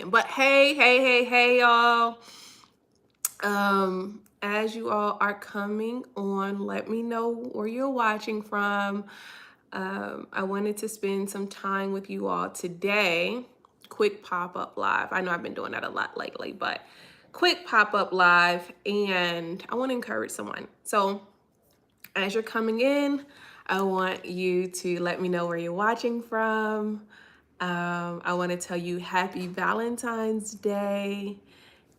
But hey, y'all. As you all are coming on, let me know where you're watching from. I wanted to spend some time with you all today. Quick pop-up live. I know I've been doing that a lot lately, but quick pop-up live, and I want to encourage someone. So as you're coming in, I want you to let me know where you're watching from. I want to tell you happy Valentine's Day.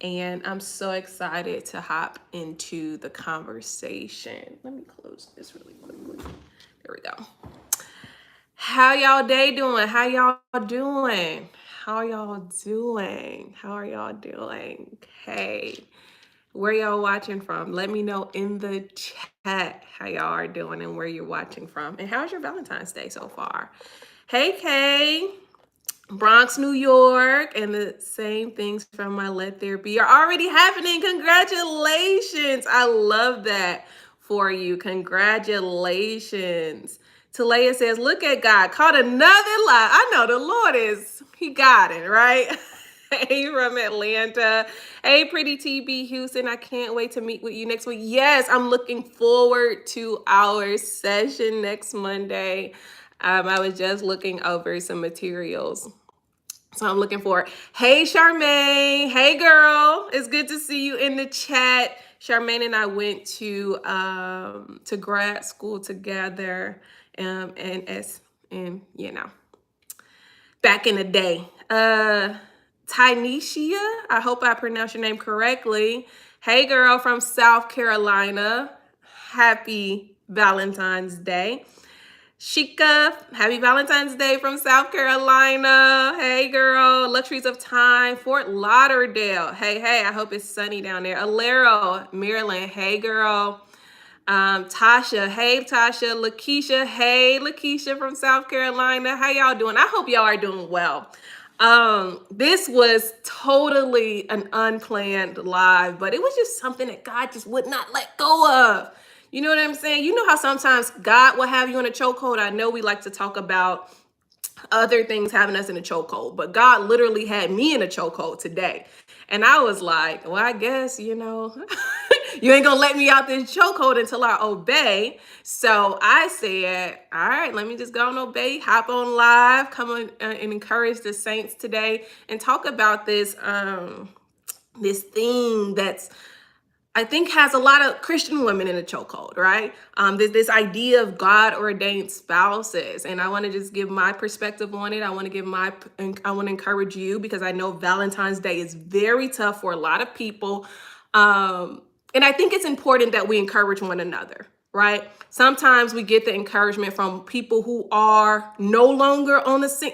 And I'm so excited to hop into the conversation. Let me close this really quickly. There we go. How y'all day doing? How y'all doing? How y'all doing? How are y'all doing? Hey, where y'all watching from? Let me know in the chat how y'all are doing and where you're watching from. And how's your Valentine's Day so far? Hey, Kay. Bronx, New York, and the same things from my Let There Be are already happening. Congratulations. I love that for you. Congratulations. Talaya says, look at God, caught another lie. I know the Lord he got it, right? Hey, from Atlanta. Hey, pretty TB Houston. I can't wait to meet with you next week. Yes, I'm looking forward to our session next Monday. I was just looking over some materials, so I'm looking forward. Hey, Charmaine. Hey, girl. It's good to see you in the chat. Charmaine and I went to grad school together, and back in the day. Tynesia, I hope I pronounced your name correctly. Hey, girl from South Carolina. Happy Valentine's Day. Shika, happy Valentine's Day from South Carolina. Hey, girl. Luxuries of Time, Fort Lauderdale. Hey, I hope it's sunny down there. Alero, Maryland. Hey, girl. Tasha. Hey, Tasha. Lakeisha. Hey, Lakeisha from South Carolina. How y'all doing? I hope y'all are doing well. This was totally an unplanned live, but it was just something that God just would not let go of. You know what I'm saying? You know how sometimes God will have you in a chokehold? I know we like to talk about other things having us in a chokehold, but God literally had me in a chokehold today. And I was like, well, I guess, you ain't gonna let me out this chokehold until I obey. So I said, all right, let me just go and obey, hop on live, come on and encourage the saints today and talk about this this thing that's I think has a lot of Christian women in a chokehold, right? This idea of God ordained spouses. And I want to just give my perspective on it. I want to encourage you because I know Valentine's Day is very tough for a lot of people. And I think it's important that we encourage one another, right? Sometimes we get the encouragement from people who are no longer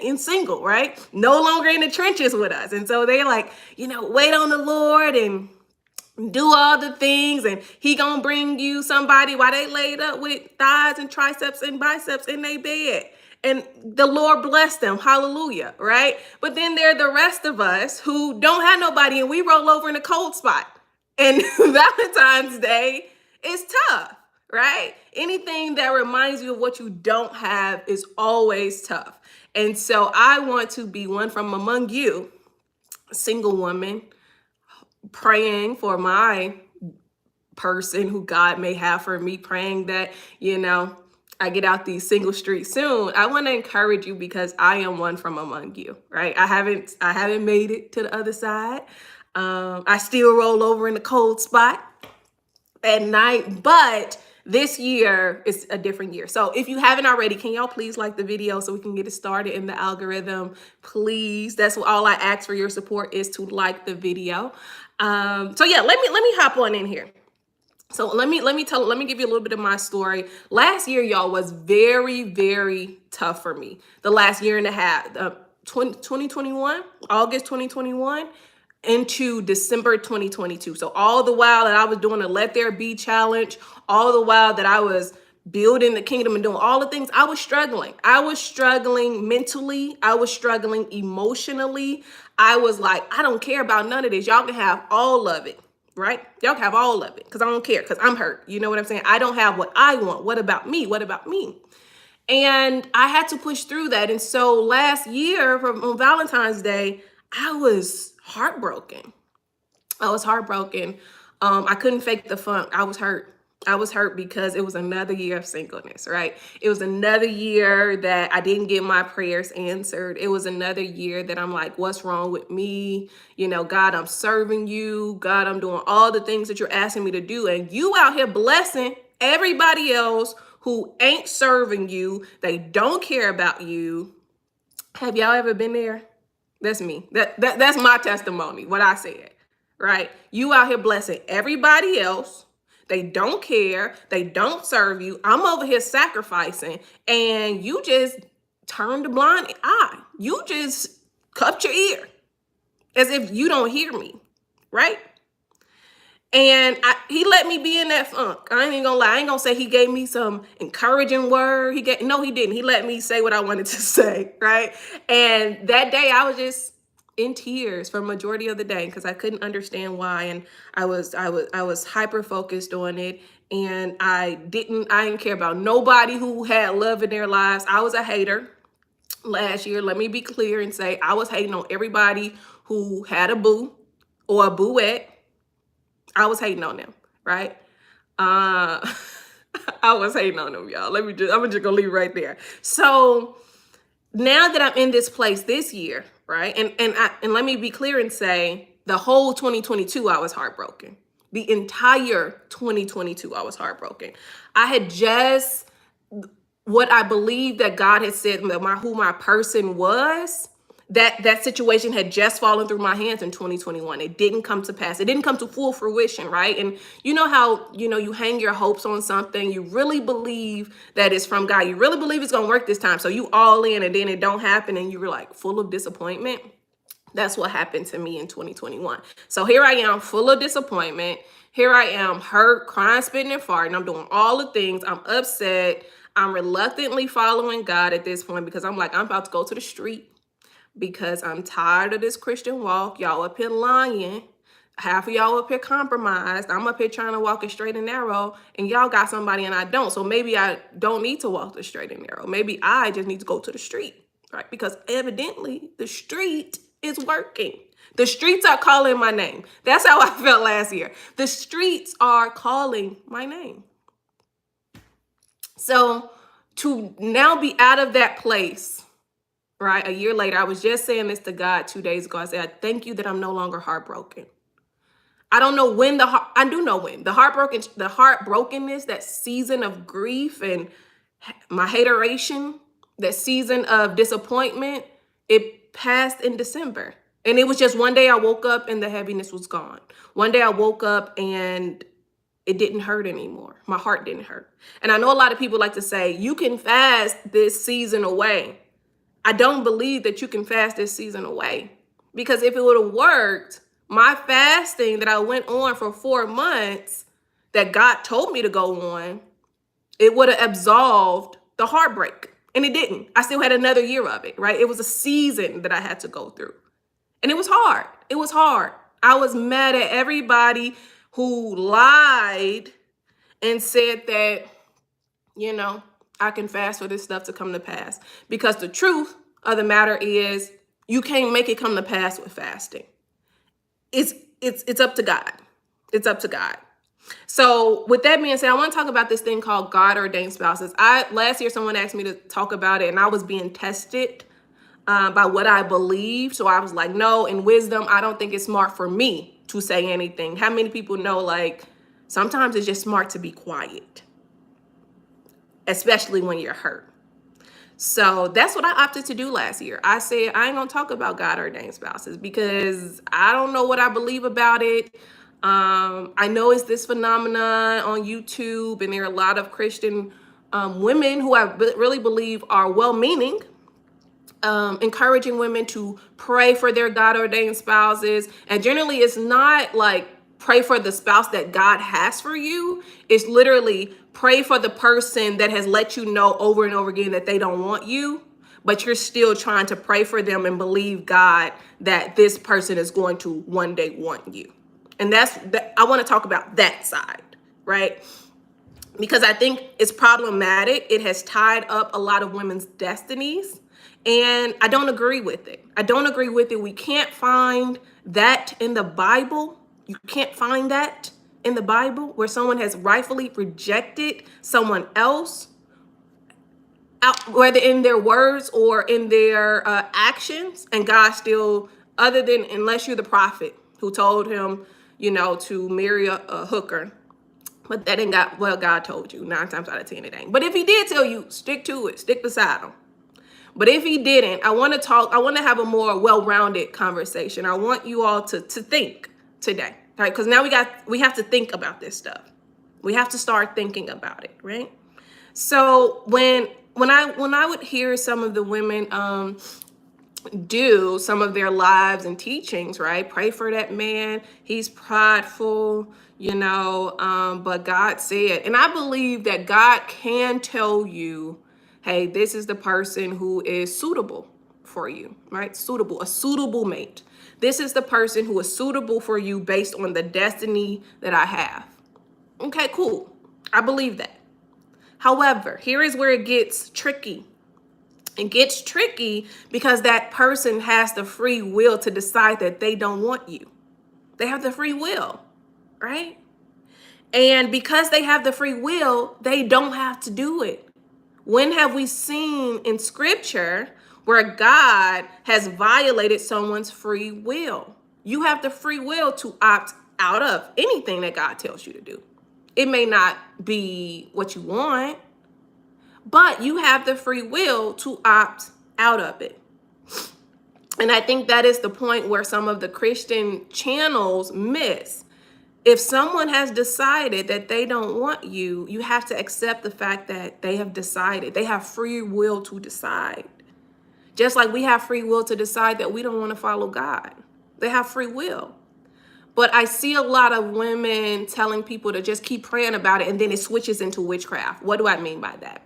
in single, right? No longer in the trenches with us. And so they're like, wait on the Lord and do all the things, and he gonna bring you somebody while they laid up with thighs and triceps and biceps in their bed, and the Lord bless them, hallelujah, right? But then there are the rest of us who don't have nobody, and we roll over in a cold spot, and Valentine's Day is tough, right? Anything that reminds you of what you don't have is always tough. And so I want to be one from among you, a single woman, praying for my person who God may have for me, praying that, I get out these single streets soon. I want to encourage you because I am one from among you, right? I haven't made it to the other side. I still roll over in the cold spot at night, but this year is a different year. So if you haven't already, can y'all please like the video so we can get it started in the algorithm? Please. That's all I ask for your support is to like the video. So yeah, let me hop on in here. So let me give you a little bit of my story. Last year, y'all, was very, very tough for me. The last year and a half, 2021, August 2021 into December 2022. So all the while that I was doing a Let There Be challenge, all the while that I was building the kingdom and doing all the things, I was struggling. I was struggling mentally. I was struggling emotionally. I was like, I don't care about none of this. Y'all can have all of it. Right? Y'all can have all of it because I don't care because I'm hurt. You know what I'm saying? I don't have what I want. What about me? What about me? And I had to push through that. And so last year on Valentine's Day, I was heartbroken. I was heartbroken. I couldn't fake the funk. I was hurt. I was hurt because it was another year of singleness, right? It was another year that I didn't get my prayers answered. It was another year that I'm like, what's wrong with me? You know, God, I'm serving you. God, I'm doing all the things that you're asking me to do. And you out here blessing everybody else who ain't serving you. They don't care about you. Have y'all ever been there? That's me. That's my testimony, what I said, right? You out here blessing everybody else. They don't care. They don't serve you. I'm over here sacrificing, and you just turned a blind eye. You just cupped your ear as if you don't hear me, right? And he let me be in that funk. I ain't even gonna lie. I ain't gonna say he gave me some encouraging word. No, he didn't. He let me say what I wanted to say, right? And that day I was just in tears for a majority of the day because I couldn't understand why. And I was hyper focused on it. And I didn't care about nobody who had love in their lives. I was a hater last year. Let me be clear and say I was hating on everybody who had a boo or a booette. I was hating on them, right? Uh, I was hating on them, y'all. I'm just gonna leave it right there. So now that I'm in this place this year, right? And let me be clear and say the whole 2022, I was heartbroken. The entire 2022, I was heartbroken. I had just what I believed that God had said that who my person was. That situation had just fallen through my hands in 2021. It didn't come to pass. It didn't come to full fruition, right? And you know how, you hang your hopes on something. You really believe that it's from God. You really believe it's going to work this time. So you all in, and then it don't happen, and you're like full of disappointment. That's what happened to me in 2021. So here I am, full of disappointment. Here I am, hurt, crying, spitting, and farting. I'm doing all the things. I'm upset. I'm reluctantly following God at this point because I'm like, I'm about to go to the street because I'm tired of this Christian walk. Y'all up here lying. Half of y'all up here compromised. I'm up here trying to walk it straight and narrow, and y'all got somebody and I don't. So maybe I don't need to walk the straight and narrow. Maybe I just need to go to the street, right? Because evidently the street is working. The streets are calling my name. That's how I felt last year. The streets are calling my name. So to now be out of that place, right? A year later, I was just saying this to God 2 days ago. I said, I thank you that I'm no longer heartbroken. I don't know when I do know when the heartbrokenness, that season of grief and my hateration, that season of disappointment, it passed in December. And it was just one day I woke up and the heaviness was gone. One day I woke up and it didn't hurt anymore. My heart didn't hurt. And I know a lot of people like to say, you can fast this season away. I don't believe that you can fast this season away, because if it would have worked, my fasting that I went on for 4 months that God told me to go on, it would have absolved the heartbreak. And it didn't. I still had another year of it, right? It was a season that I had to go through. And it was hard. It was hard. I was mad at everybody who lied and said that, I can fast for this stuff to come to pass. Because the truth of the matter is, you can't make it come to pass with fasting. It's up to God. It's up to God. So with that being said, I want to talk about this thing called God ordained spouses. Last year someone asked me to talk about it, and I was being tested by what I believe. So I was like, no, in wisdom, I don't think it's smart for me to say anything. How many people know, like, sometimes it's just smart to be quiet, especially when you're hurt. So that's what I opted to do last year. I said, I ain't gonna talk about God ordained spouses because I don't know what I believe about it. I know it's this phenomenon on YouTube, and there are a lot of Christian women who I really believe are well-meaning, encouraging women to pray for their God ordained spouses. And generally it's not like pray for the spouse that God has for you. It's literally pray for the person that has let you know over and over again that they don't want you, but you're still trying to pray for them and believe God that this person is going to one day want you. And I want to talk about that side, right? Because I think it's problematic. It has tied up a lot of women's destinies. And I don't agree with it. I don't agree with it. We can't find that in the Bible. You can't find that in the Bible where someone has rightfully rejected someone else, whether in their words or in their actions, and God still, other than, unless you're the prophet who told him, to marry a hooker. But that ain't got, well, God told you 9 times out of 10 it ain't. But if he did tell you, stick to it, stick beside him. But if he didn't, I want to have a more well-rounded conversation. I want you all to think today, right? Because now we have to think about this stuff. We have to start thinking about it, right? So when I would hear some of the women do some of their lives and teachings, right? Pray for that man. He's prideful, but God said, and I believe that God can tell you, hey, this is the person who is suitable for you, right? A suitable mate. This is the person who is suitable for you based on the destiny that I have. Okay, cool. I believe that. However, here is where it gets tricky. It gets tricky because that person has the free will to decide that they don't want you. They have the free will, right? And because they have the free will, they don't have to do it. When have we seen in scripture where God has violated someone's free will? You have the free will to opt out of anything that God tells you to do. It may not be what you want, but you have the free will to opt out of it. And I think that is the point where some of the Christian channels miss. If someone has decided that they don't want you, you have to accept the fact that they have decided. They have free will to decide. Just like we have free will to decide that we don't want to follow God. They have free will. But I see a lot of women telling people to just keep praying about it, and then it switches into witchcraft. What do I mean by that?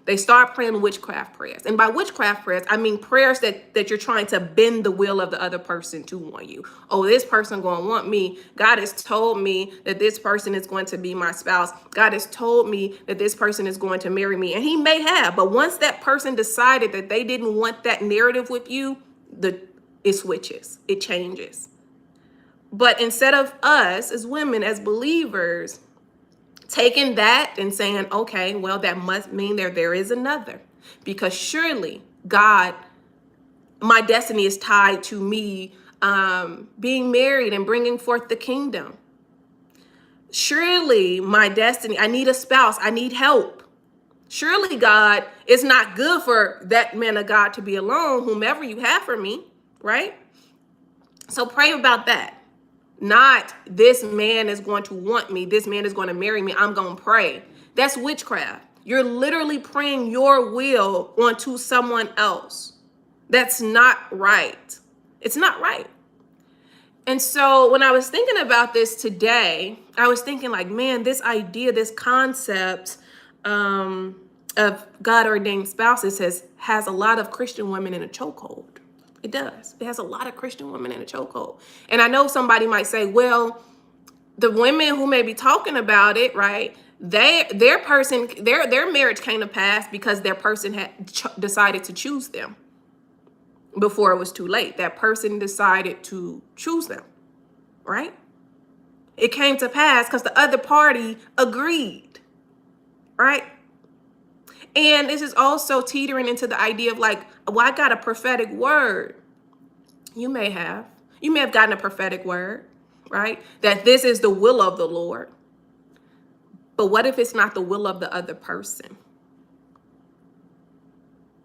They start praying witchcraft prayers. And by witchcraft prayers, I mean prayers that you're trying to bend the will of the other person to want you. Oh, this person going to want me. God has told me that this person is going to be my spouse. God has told me that this person is going to marry me. And he may have. But once that person decided that they didn't want that narrative with you, it switches. It changes. But instead of us as women, as believers, taking that and saying, okay, well, that must mean there is another, because surely God, my destiny is tied to me being married and bringing forth the kingdom. Surely my destiny, I need a spouse, I need help. Surely God, it's not good for that man of God to be alone, whomever you have for me, right? So pray about that. Not this man is going to want me. This man is going to marry me. I'm going to pray. That's witchcraft. You're literally praying your will onto someone else. That's not right. It's not right. And so when I was thinking about this today, I was thinking like, man, this idea, this concept of God ordained spouses has a lot of Christian women in a chokehold. It does. It has a lot of Christian women in a chokehold. And I know somebody might say, well, the women who may be talking about it, right? Their marriage came to pass because their person had decided to choose them before it was too late. That person decided to choose them, right? It came to pass because the other party agreed, right? And this is also teetering into the idea of like, well, I got a prophetic word. You may have gotten a prophetic word, right? That this is the will of the Lord. But what if it's not the will of the other person?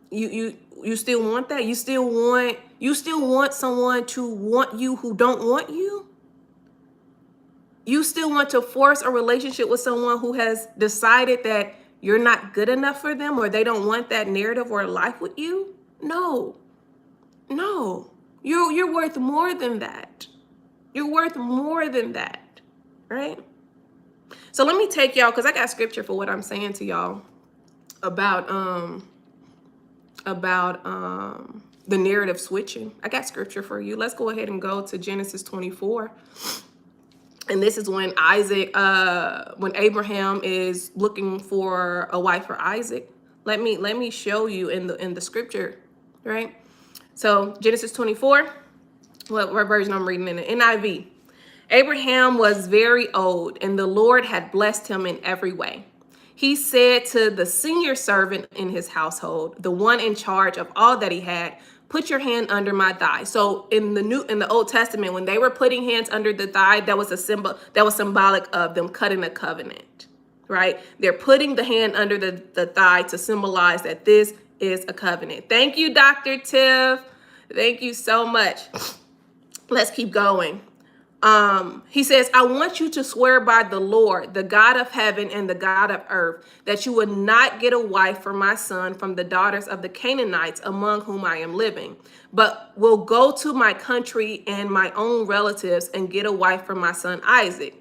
You still want that? You still want someone to want you who don't want you? You still want to force a relationship with someone who has decided that you're not good enough for them, or they don't want that narrative or life with you? No. You're worth more than that. You're worth more than that, right? So let me take y'all, because I got scripture for what I'm saying to y'all about the narrative switching. I got scripture for you. Let's go ahead and go to Genesis 24. And this is when when Abraham is looking for a wife for Isaac. Let me show you in the scripture right? So Genesis 24, what version I'm reading in the NIV. Abraham was very old, and the Lord had blessed him in every way. He said to the senior servant in his household, the one in charge of all that he had, put your hand under my thigh. So in the Old Testament, when they were putting hands under the thigh, that was a symbol, that was symbolic of them cutting a covenant, right? They're putting the hand under the thigh to symbolize that this is a covenant. Thank you, Dr. Tiff. Thank you so much. Let's keep going. He says, I want you to swear by the Lord, the God of heaven and the God of earth, that you would not get a wife for my son from the daughters of the Canaanites among whom I am living, but will go to my country and my own relatives and get a wife for my son Isaac.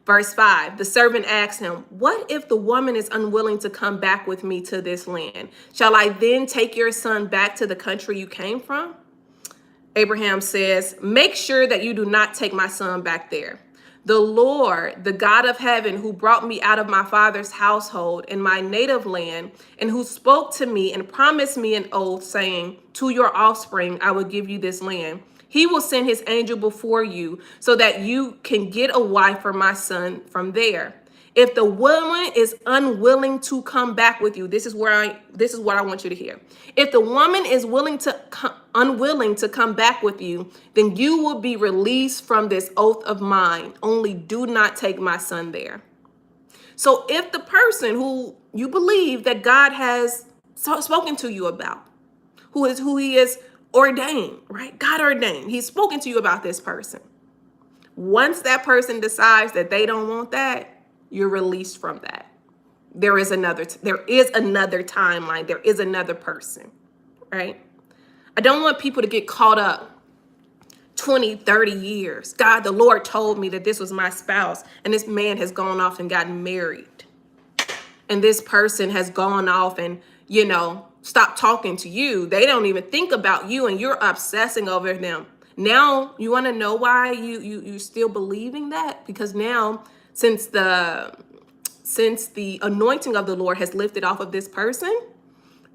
Verse 5, the servant asked him, what if the woman is unwilling to come back with me to this land? Shall I then take your son back to the country you came from? Abraham says, make sure that you do not take my son back there. The Lord, the God of heaven, who brought me out of my father's household in my native land, and who spoke to me and promised me an oath, saying, to your offspring, I will give you this land. He will send his angel before you so that you can get a wife for my son from there. If the woman is unwilling to come back with you, this is what I want you to hear. If the woman is unwilling to come back with you, then you will be released from this oath of mine. Only do not take my son there. So if the person who you believe that God has spoken to you about, who he is ordained, right? God ordained. He's spoken to you about this person. Once that person decides that they don't want that, you're released from that. There is another timeline. There is another person, right? I don't want people to get caught up 20, 30 years. God, the Lord told me that this was my spouse, and this man has gone off and gotten married. And this person has gone off and, stopped talking to you. They don't even think about you, and you're obsessing over them. Now, you want to know why you still believing that? Because now, since the anointing of the Lord has lifted off of this person,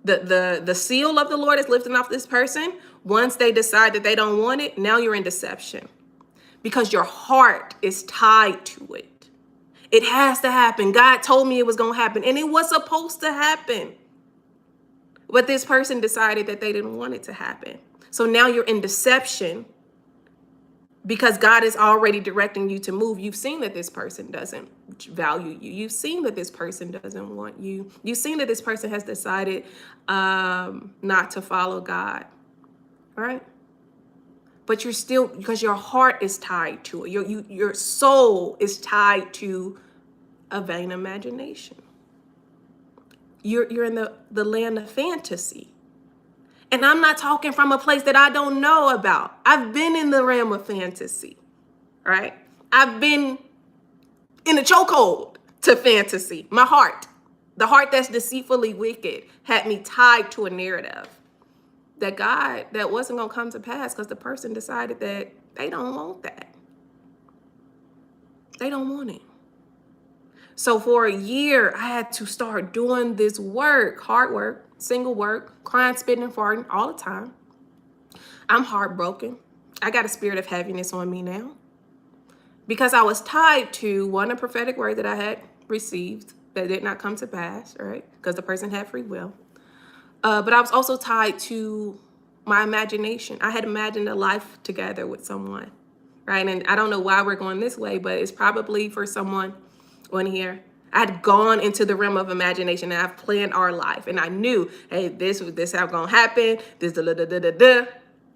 the seal of the Lord is lifting off this person. Once they decide that they don't want it, now you're in deception because your heart is tied to it. It has to happen. God told me it was going to happen, and it was supposed to happen. But this person decided that they didn't want it to happen. So now you're in deception because God is already directing you to move. You've seen that this person doesn't value you. You've seen that this person doesn't want you. You've seen that this person has decided not to follow God, right? But you're still, because your heart is tied to it. Your soul is tied to a vain imagination. You're in the land of fantasy. And I'm not talking from a place that I don't know about. I've been in the realm of fantasy, right? I've been in a chokehold to fantasy. My heart, the heart that's deceitfully wicked, had me tied to a narrative that wasn't going to come to pass because the person decided that they don't want that. They don't want it. So for a year, I had to start doing this work, hard work, single work, crying, spitting, and farting all the time. I'm heartbroken. I got a spirit of heaviness on me now because I was tied to a prophetic word that I had received that did not come to pass, right? Because the person had free will. But I was also tied to my imagination. I had imagined a life together with someone, right? And I don't know why we're going this way, but it's probably for someone on here. I had gone into the realm of imagination and I've planned our life. And I knew, hey, this how gonna happen. This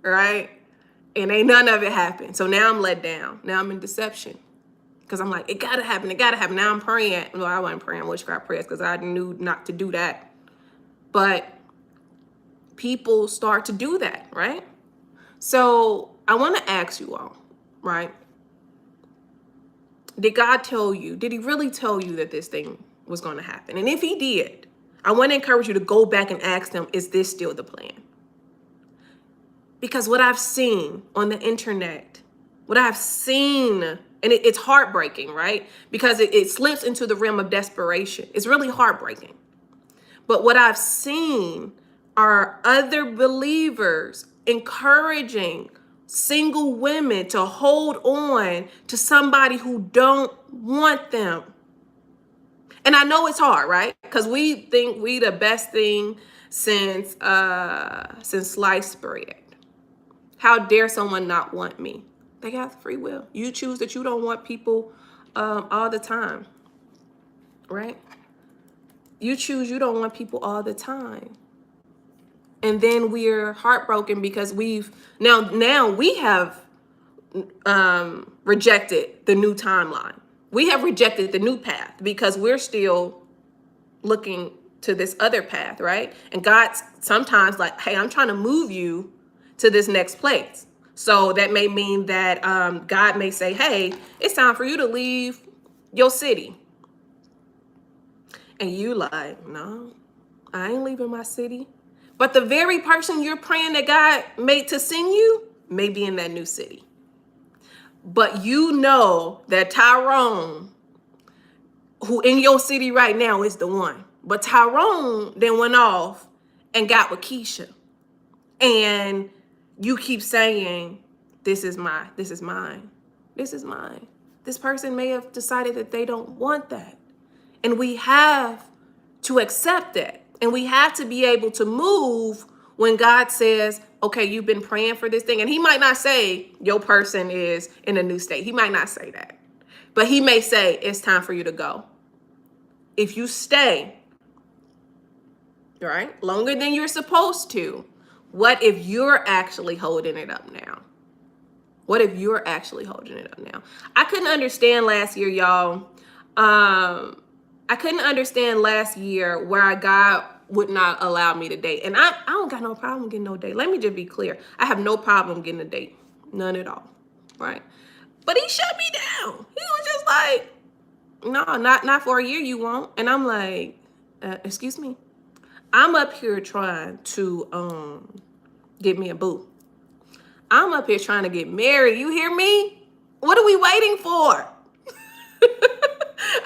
right? And ain't none of it happened. So now I'm let down. Now I'm in deception. Because I'm like, it gotta happen. It gotta happen. Now I'm praying. Well, I wasn't praying witchcraft prayers because I knew not to do that. But people start to do that, right? So I want to ask you all, right? Did God tell you? Did he really tell you that this thing was going to happen? And if he did, I want to encourage you to go back and ask them, is this still the plan? Because what I've seen on the internet, what I've seen, and it's heartbreaking, right? Because it slips into the realm of desperation. It's really heartbreaking. But what I've seen are other believers encouraging single women to hold on to somebody who don't want them. And I know it's hard, right? Because we think we the best thing since sliced bread. How dare someone not want me? They have free will. You choose that you don't want people all the time, right? You choose you don't want people all the time. And then we're heartbroken because we have rejected the new timeline. We have rejected the new path because we're still looking to this other path, right? And God's sometimes like, hey, I'm trying to move you to this next place. So that may mean that God may say, hey, it's time for you to leave your city. And you like, no, I ain't leaving my city. But the very person you're praying that God made to send you may be in that new city. But you know that Tyrone, who in your city right now, is the one. But Tyrone then went off and got with Keisha. And you keep saying, this is mine. This is mine. This person may have decided that they don't want that. And we have to accept that. And we have to be able to move when God says, okay, you've been praying for this thing. And he might not say your person is in a new state. He might not say that. But he may say it's time for you to go. If you stay, right, longer than you're supposed to, what if you're actually holding it up now? What if you're actually holding it up now? I couldn't understand last year, y'all. I couldn't understand last year where God would not allow me to date. And I don't got no problem getting no date. Let me just be clear. I have no problem getting a date. None at all. Right? But he shut me down. He was just like, no, not for a year you won't. And I'm like, excuse me. I'm up here trying to get me a boo. I'm up here trying to get married. You hear me? What are we waiting for?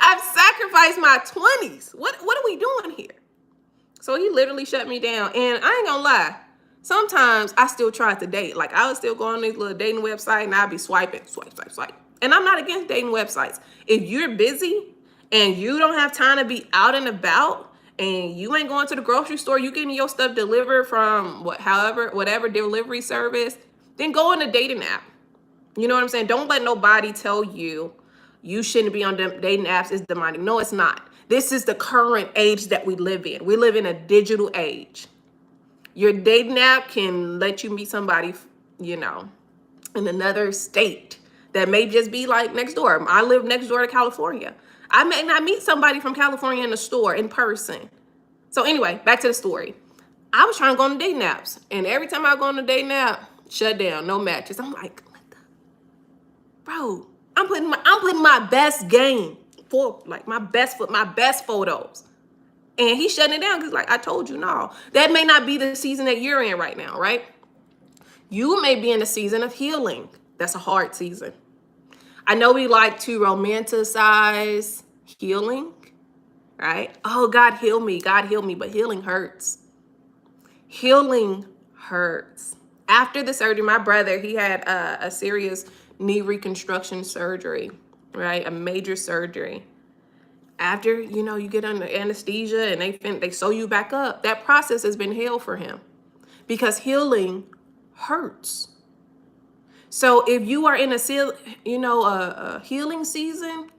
I've sacrificed my 20s. What are we doing here? So he literally shut me down. And I ain't gonna lie. Sometimes I still try to date. Like I would still go on this little dating website and I'd be swiping, swipe. And I'm not against dating websites. If you're busy and you don't have time to be out and about and you ain't going to the grocery store, you getting your stuff delivered from whatever delivery service, then go on a dating app. You know what I'm saying? Don't let nobody tell you you shouldn't be on dating apps. It's demonic. No, it's not. This is the current age that we live in. We live in a digital age. Your dating app can let you meet somebody, in another state that may just be like next door. I live next door to California. I may not meet somebody from California in the store in person. So anyway, back to the story. I was trying to go on the dating apps, and every time I go on the dating app, shut down, no matches. I'm like, bro, I'm putting my best game for like my best photos. And he's shutting it down because like I told you, no, that may not be the season that you're in right now, right? You may be in a season of healing. That's a hard season. I know we like to romanticize healing, right? Oh, God heal me, but healing hurts. Healing hurts. After the surgery, my brother, he had a serious knee reconstruction surgery, right? A major surgery. After, you get under anesthesia and they sew you back up, that process has been hell for him because healing hurts. So if you are in a healing season,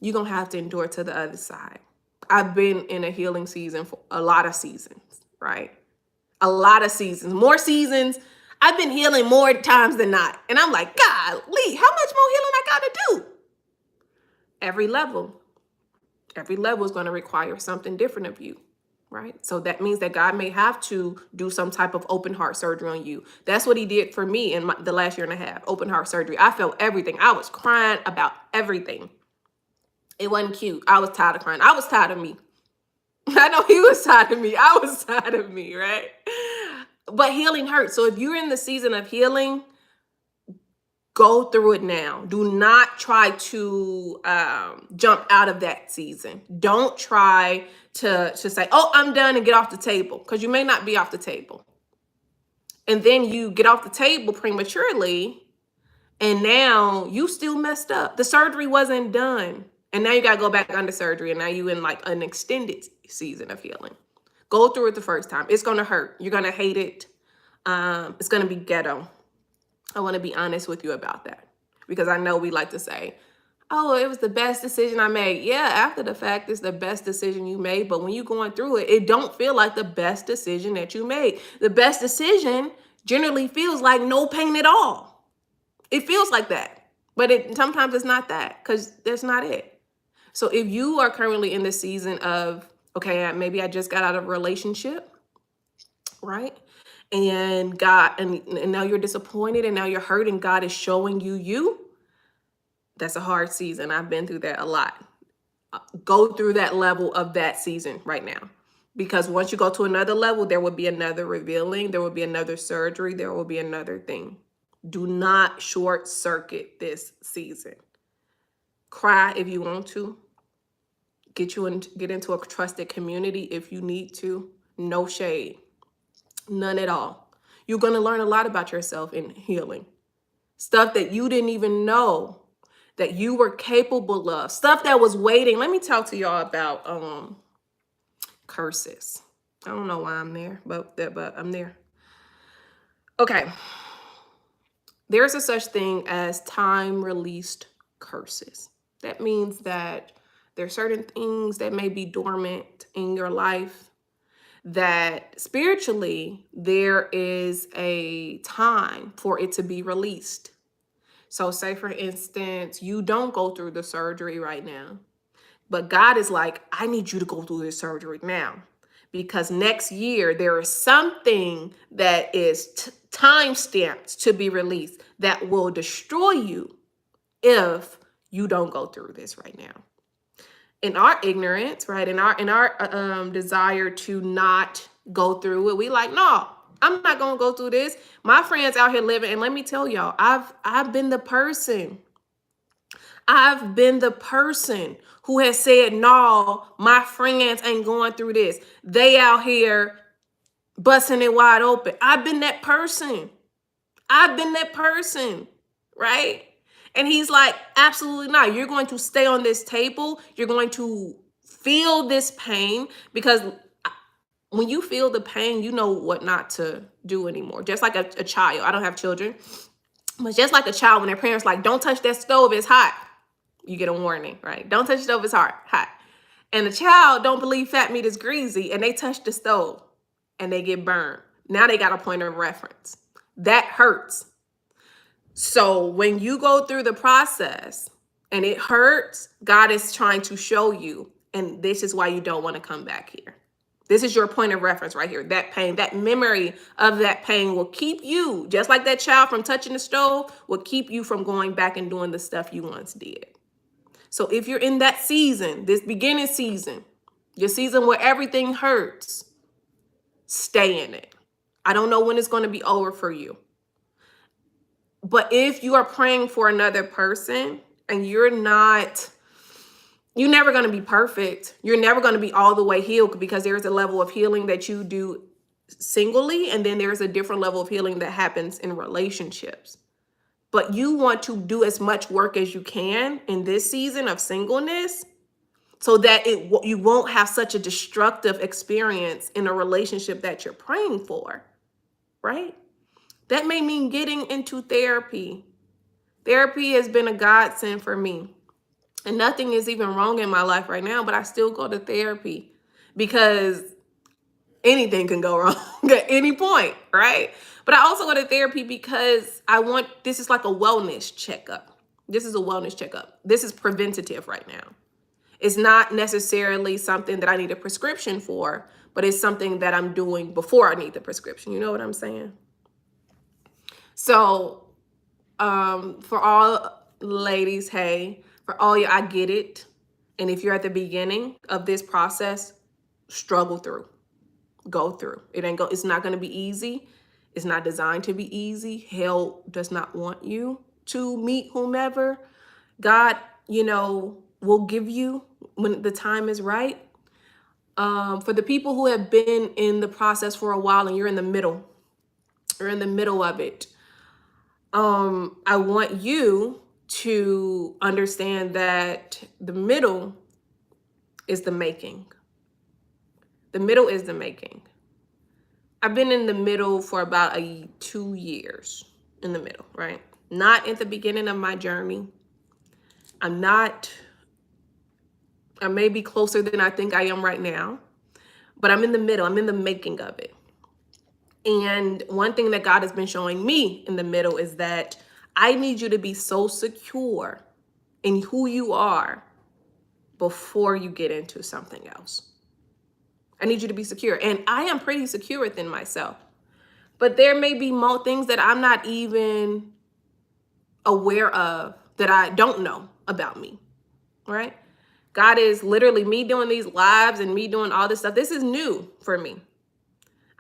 you're going to have to endure to the other side. I've been in a healing season for a lot of seasons, right? A lot of seasons, more seasons. I've been healing more times than not. And I'm like, golly, how much more healing I got to do? Every level is going to require something different of you, right? So that means that God may have to do some type of open heart surgery on you. That's what he did for me in the last year and a half, open heart surgery. I felt everything. I was crying about everything. It wasn't cute. I was tired of crying. I was tired of me. I know he was tired of me. I was tired of me, right? But healing hurts. So if you're in the season of healing, Go through it now. Do not try to jump out of that season. Don't try to say, oh, I'm done, and get off the table, because you may not be off the table. And then you get off the table prematurely, and now you still messed up. The surgery wasn't done. And now you got to go back under surgery, and now you in like an extended season of healing. Go through it the first time. It's going to hurt. You're going to hate it. It's going to be ghetto. I want to be honest with you about that, because I know we like to say, oh, it was the best decision I made. Yeah, after the fact, it's the best decision you made. But when you're going through it, it don't feel like the best decision that you made. The best decision generally feels like no pain at all. It feels like that. But sometimes it's not that, because that's not it. So if you are currently in the season of, okay, maybe I just got out of a relationship, right? And God, and now you're disappointed, and now you're hurt, and God is showing you. That's a hard season. I've been through that a lot. Go through that level of that season right now. Because once you go to another level, there will be another revealing, there will be another surgery, there will be another thing. Do not short circuit this season. Cry if you want to. Get into a trusted community if you need to. No shade. None at all. You're going to learn a lot about yourself in healing. Stuff that you didn't even know that you were capable of. Stuff that was waiting. Let me talk to y'all about curses. I don't know why I'm there, but I'm there. Okay. There's a such thing as time-released curses. That means that there are certain things that may be dormant in your life that spiritually there is a time for it to be released. So say, for instance, you don't go through the surgery right now, but God is like, I need you to go through this surgery now, because next year there is something that is time stamped to be released that will destroy you if you don't go through this right now. In our ignorance, right, in our desire to not go through it, we like, no, I'm not gonna go through this. My friends out here living, and let me tell y'all, I've been the person. I've been the person who has said, no, my friends ain't going through this. They out here busting it wide open. I've been that person. I've been that person, right? And he's like, absolutely not. You're going to stay on this table. You're going to feel this pain, because when you feel the pain, you know what not to do anymore. Just like a child. I don't have children, but just like a child, when their parents like, don't touch that stove, it's hot. You get a warning, right? Don't touch the stove, it's hot. And the child don't believe fat meat is greasy, and they touch the stove and they get burned. Now they got a point of reference. That hurts. So when you go through the process and it hurts, God is trying to show you, and this is why you don't want to come back here. This is your point of reference right here. That pain, that memory of that pain will keep you, just like that child from touching the stove, will keep you from going back and doing the stuff you once did. So if you're in that season, this beginning season, your season where everything hurts, stay in it. I don't know when it's going to be over for you. But if you are praying for another person and you're never going to be perfect. You're never going to be all the way healed, because there's a level of healing that you do singly, and then there's a different level of healing that happens in relationships. But you want to do as much work as you can in this season of singleness, so that you won't have such a destructive experience in a relationship that you're praying for, right? That may mean getting into therapy. Therapy has been a godsend for me. And nothing is even wrong in my life right now, but I still go to therapy, because anything can go wrong at any point, right? But I also go to therapy because this is like a wellness checkup. This is a wellness checkup. This is preventative right now. It's not necessarily something that I need a prescription for, but it's something that I'm doing before I need the prescription. You know what I'm saying? So for all ladies, hey, for all you, I get it. And if you're at the beginning of this process, struggle through, go through. It's not going to be easy. It's not designed to be easy. Hell does not want you to meet whomever, God, will give you when the time is right. For the people who have been in the process for a while and you're in the middle of it, I want you to understand that the middle is the making. The middle is the making. I've been in the middle for about 2 years in the middle, right? Not at the beginning of my journey. I may be closer than I think I am right now, but I'm in the middle. I'm in the making of it. And one thing that God has been showing me in the middle is that I need you to be so secure in who you are before you get into something else. I need you to be secure. And I am pretty secure within myself. But there may be more things that I'm not even aware of that I don't know about me, right? God is literally me doing these lives and me doing all this stuff. This is new for me.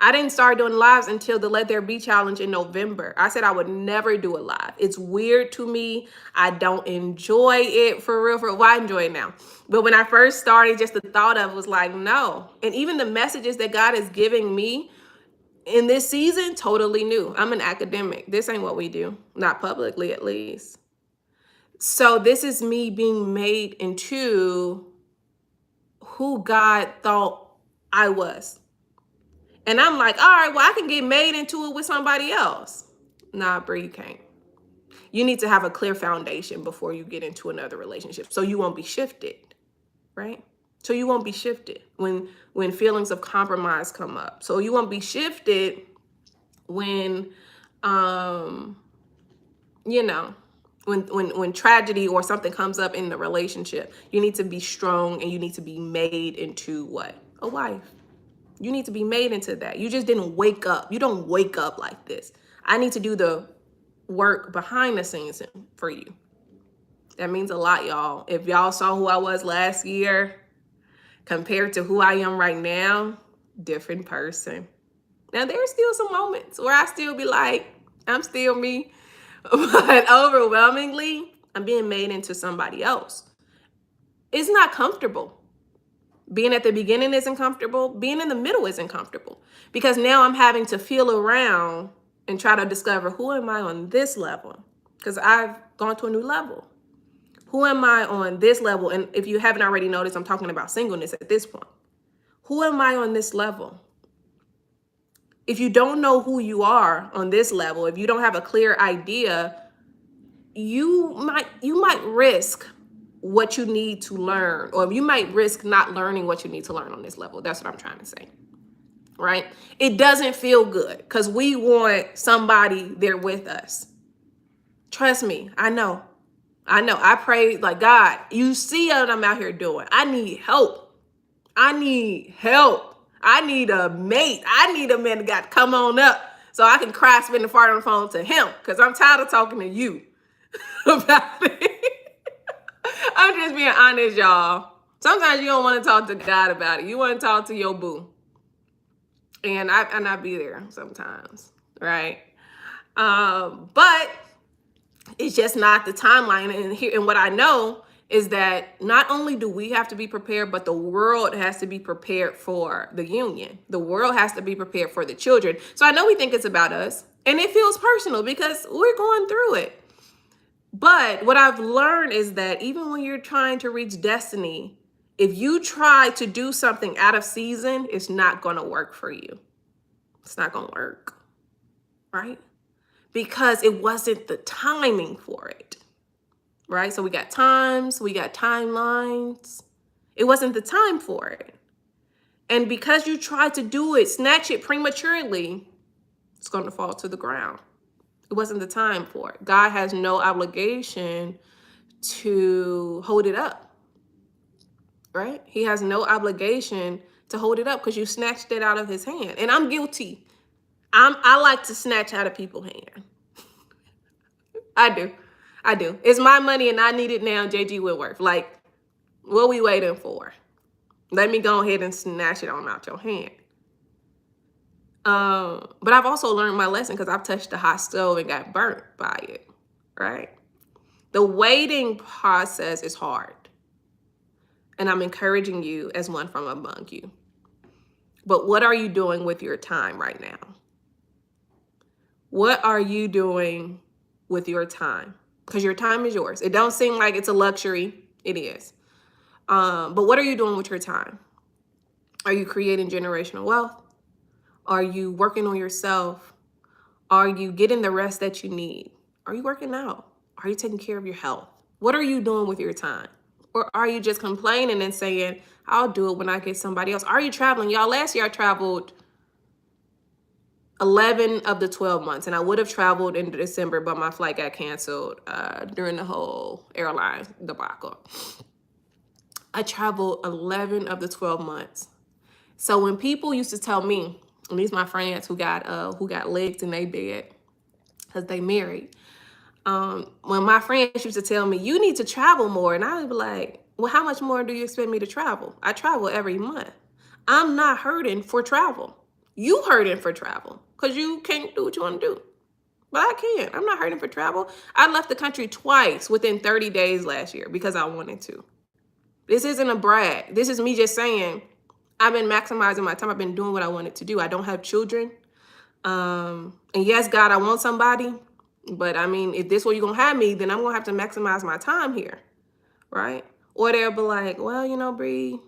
I didn't start doing lives until the Let There Be challenge in November. I said I would never do a live. It's weird to me. I don't enjoy it for real. Well, I enjoy it now. But when I first started, just the thought of it was like, no. And even the messages that God is giving me in this season, totally new. I'm an academic. This ain't what we do. Not publicly, at least. So this is me being made into who God thought I was. And I'm like, all right, well, I can get made into it with somebody else. Nah, Brie, you can't. You need to have a clear foundation before you get into another relationship so you won't be shifted, right? So you won't be shifted when feelings of compromise come up. So you won't be shifted when, when tragedy or something comes up in the relationship. You need to be strong and you need to be made into what? A wife. You need to be made into that. You just didn't wake up. You don't wake up like this. I need to do the work behind the scenes for you. That means a lot, y'all. If y'all saw who I was last year compared to who I am right now, different person. Now, there's still some moments where I still be like, I'm still me. But overwhelmingly, I'm being made into somebody else. It's not comfortable. Being at the beginning isn't comfortable. Being in the middle isn't comfortable because now I'm having to feel around and try to discover who am I on this level because I've gone to a new level. Who am I on this level? And if you haven't already noticed, I'm talking about singleness at this point. Who am I on this level? If you don't know who you are on this level, if you don't have a clear idea, you might risk what you need to learn, or you might risk not learning what you need to learn on this level. That's what I'm trying to say, right? It doesn't feel good because we want somebody there with us. Trust me, I know. I pray like, God, you see what I'm out here doing. I need help. I need a mate. I need a man that got to come on up so I can cry, spin the fart on the phone to him because I'm tired of talking to you about it. I'm just being honest, y'all. Sometimes you don't want to talk to God about it. You want to talk to your boo. And I be there sometimes, right? But it's just not the timeline. And what I know is that not only do we have to be prepared, but the world has to be prepared for the union. The world has to be prepared for the children. So I know we think it's about us, and it feels personal because we're going through it. But what I've learned is that even when you're trying to reach destiny, if you try to do something out of season, it's not going to work for you. It's not going to work, right? Because it wasn't the timing for it, right? So we got times, we got timelines. It wasn't the time for it. And because you tried to do it, snatch it prematurely, it's going to fall to the ground. It wasn't the time for it. God has no obligation to hold it up, right? He has no obligation to hold it up because you snatched it out of his hand. And I'm guilty. I like to snatch out of people's hand. I do. It's my money and I need it now, JG Whitworth. Like, what we waiting for? Let me go ahead and snatch it on out your hand. But I've also learned my lesson because I've touched the hot stove and got burnt by it, right? The waiting process is hard. And I'm encouraging you as one from among you. But what are you doing with your time right now? What are you doing with your time? Because your time is yours. It don't seem like it's a luxury. It is. But what are you doing with your time? Are you creating generational wealth? Are you working on yourself? Are you getting the rest that you need? Are you working out? Are you taking care of your health? What are you doing with your time? Or are you just complaining and saying, I'll do it when I get somebody else? Are you traveling? Y'all, last year I traveled 11 of the 12 months, and I would have traveled in December, but my flight got canceled during the whole airline debacle. I traveled 11 of the 12 months. So when people used to tell me, and these my friends who got legs in their bed because they married, when my friends used to tell me, you need to travel more, and I would be like, well, how much more do you expect me to travel? I travel every month. I'm not hurting for travel. You hurting for travel because you can't do what you want to do. But I can. I'm not hurting for travel. I left the country twice within 30 days last year because I wanted to. This isn't a brag. This is me just saying, I've been maximizing my time. I've been doing what I wanted to do. I don't have children. And yes, God, I want somebody. But I mean, if this is where you're going to have me, then I'm going to have to maximize my time here. Right? Or they'll be like, well, you know, Bree,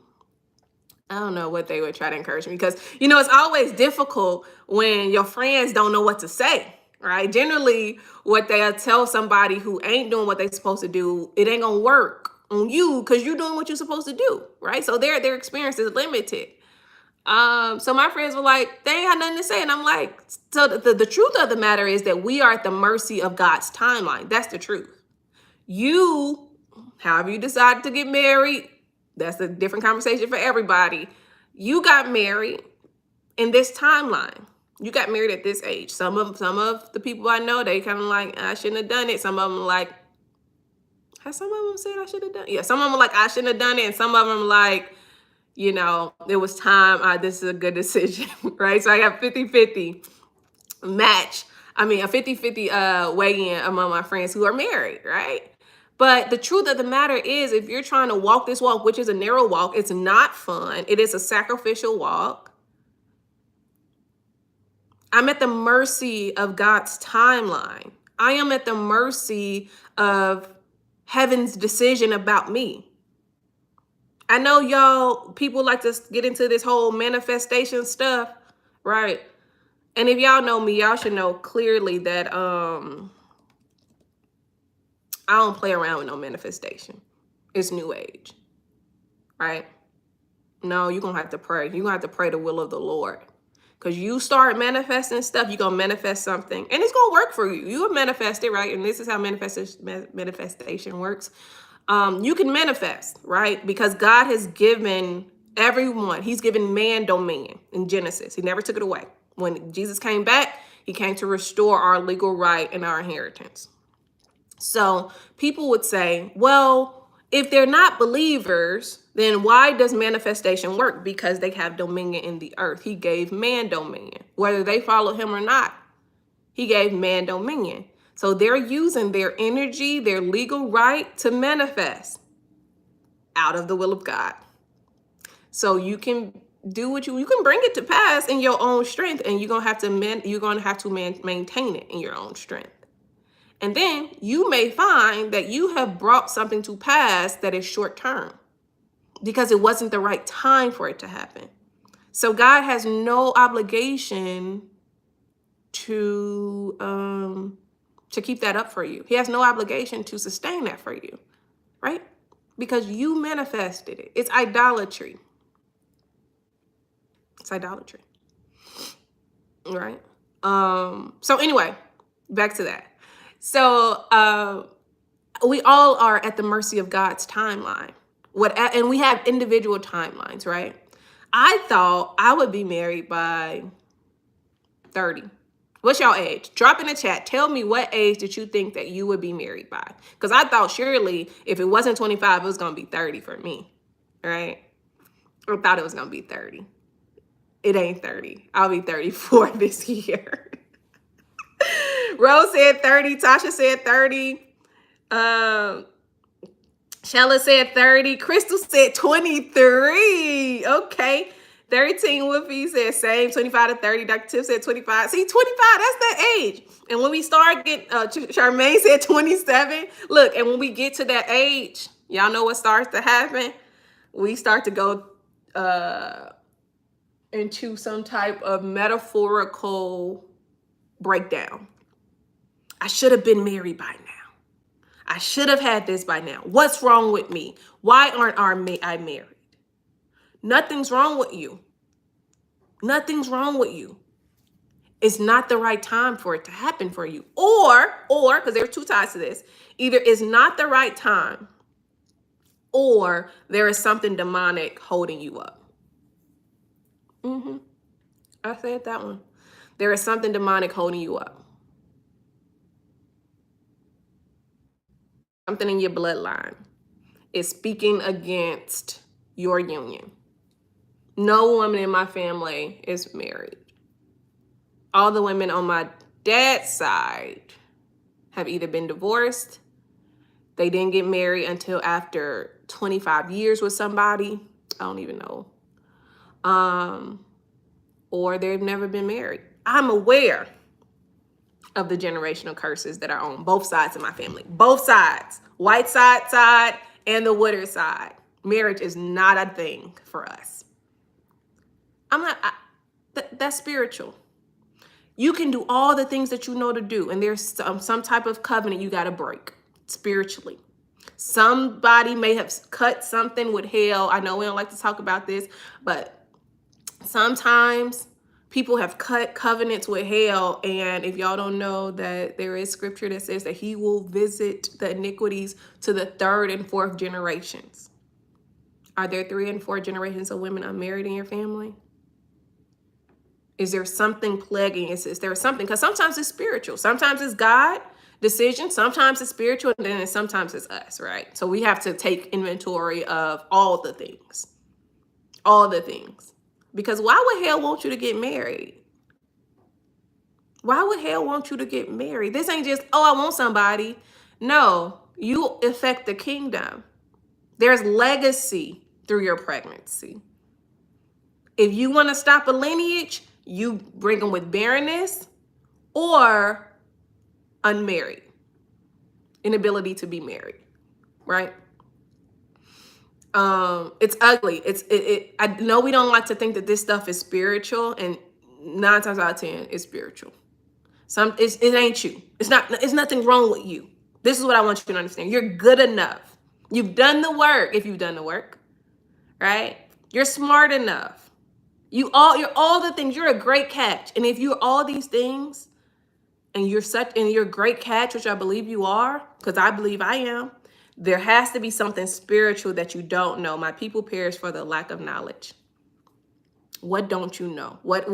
I don't know what they would try to encourage me because, you know, it's always difficult when your friends don't know what to say. Right? Generally, what they'll tell somebody who ain't doing what they're supposed to do, it ain't going to work on you because you're doing what you're supposed to do. Right? So their experience is limited. So my friends were like, they ain't had nothing to say. And I'm like, so the truth of the matter is that we are at the mercy of God's timeline. That's the truth. You, however you decided to get married, that's a different conversation for everybody. You got married in this timeline. You got married at this age. Some of the people I know, they kind of like, I shouldn't have done it. Some of them like, has some of them said I should have done it? Yeah, some of them like, I shouldn't have done it. And some of them like, you know, it was time. This is a good decision, right? So I got 50-50 match. I mean, a 50-50 weigh-in among my friends who are married, right? But the truth of the matter is, if you're trying to walk this walk, which is a narrow walk, it's not fun. It is a sacrificial walk. I'm at the mercy of God's timeline. I am at the mercy of heaven's decision about me. I know y'all, people like to get into this whole manifestation stuff, right? And if y'all know me, y'all should know clearly that I don't play around with no manifestation. It's new age, right? No, you're going to have to pray. You're going to have to pray the will of the Lord. Because you start manifesting stuff, you're going to manifest something. And it's going to work for you. You will manifest it, right? And this is how manifestation works. You can manifest, right? Because God has given everyone, he's given man dominion in Genesis. He never took it away. When Jesus came back, he came to restore our legal right and our inheritance. So people would say, well, if they're not believers, then why does manifestation work? Because they have dominion in the earth. He gave man dominion, whether they follow him or not. He gave man dominion. So they're using their energy, their legal right to manifest out of the will of God. So you can do what you can bring it to pass in your own strength, and you're going to have to maintain it in your own strength. And then you may find that you have brought something to pass that is short term because it wasn't the right time for it to happen. So God has no obligation to keep that up for you. He has no obligation to sustain that for you, right? Because you manifested it. It's idolatry. It's idolatry, right? So anyway, back to that. So we all are at the mercy of God's timeline. And we have individual timelines, right? I thought I would be married by 30. What's your age? Drop in the chat. Tell me what age did you think that you would be married by? Because I thought surely if it wasn't 25, it was going to be 30 for me, right? I thought it was going to be 30. It ain't 30. I'll be 34 this year. Rose said 30. Tasha said 30. Um, Shella said 30. Crystal said 23. Okay. 13 Whoopi said same, 25 to 30. Dr. Tiff said 25. See, 25, that's that age. And when we start getting, Charmaine said 27. Look, and when we get to that age, y'all know what starts to happen? We start to go into some type of metaphorical breakdown. I should have been married by now. I should have had this by now. What's wrong with me? Why aren't I married? Nothing's wrong with you. Nothing's wrong with you. It's not the right time for it to happen for you. Or, because there are two sides to this. Either it's not the right time, or there is something demonic holding you up. I said that one. There is something demonic holding you up. Something in your bloodline is speaking against your union. No woman in my family is married. All the women on my dad's side have either been divorced, they didn't get married until after 25 years with somebody, I don't even know, or they've never been married. I'm aware of the generational curses that are on both sides of my family. Both sides, white side and the Woodard side. Marriage is not a thing for us. That's spiritual. You can do all the things that you know to do, and there's some type of covenant you got to break spiritually. Somebody may have cut something with hell. I know we don't like to talk about this, but sometimes people have cut covenants with hell, and if y'all don't know that there is scripture that says that he will visit the iniquities to the third and fourth generations. Are there 3 and 4 generations of women unmarried in your family? Is there something plaguing? Is there something? Because sometimes it's spiritual. Sometimes it's God decision. Sometimes it's spiritual. And then sometimes it's us, right? So we have to take inventory of all the things. All the things. Because why would hell want you to get married? Why would hell want you to get married? This ain't just, oh, I want somebody. No, you affect the kingdom. There's legacy through your pregnancy. If you want to stop a lineage, you bring them with barrenness or unmarried, inability to be married, right? It's ugly. I know we don't like to think that this stuff is spiritual, and 9 times out of 10, it's spiritual. It ain't you. It's nothing wrong with you. This is what I want you to understand. You're good enough. You've done the work. If you've done the work, right? You're smart enough. You're all the things. You're a great catch. And if you're all these things and you're a great catch, which I believe you are, because I believe I am, there has to be something spiritual that you don't know. My people perish for the lack of knowledge. What don't you know? What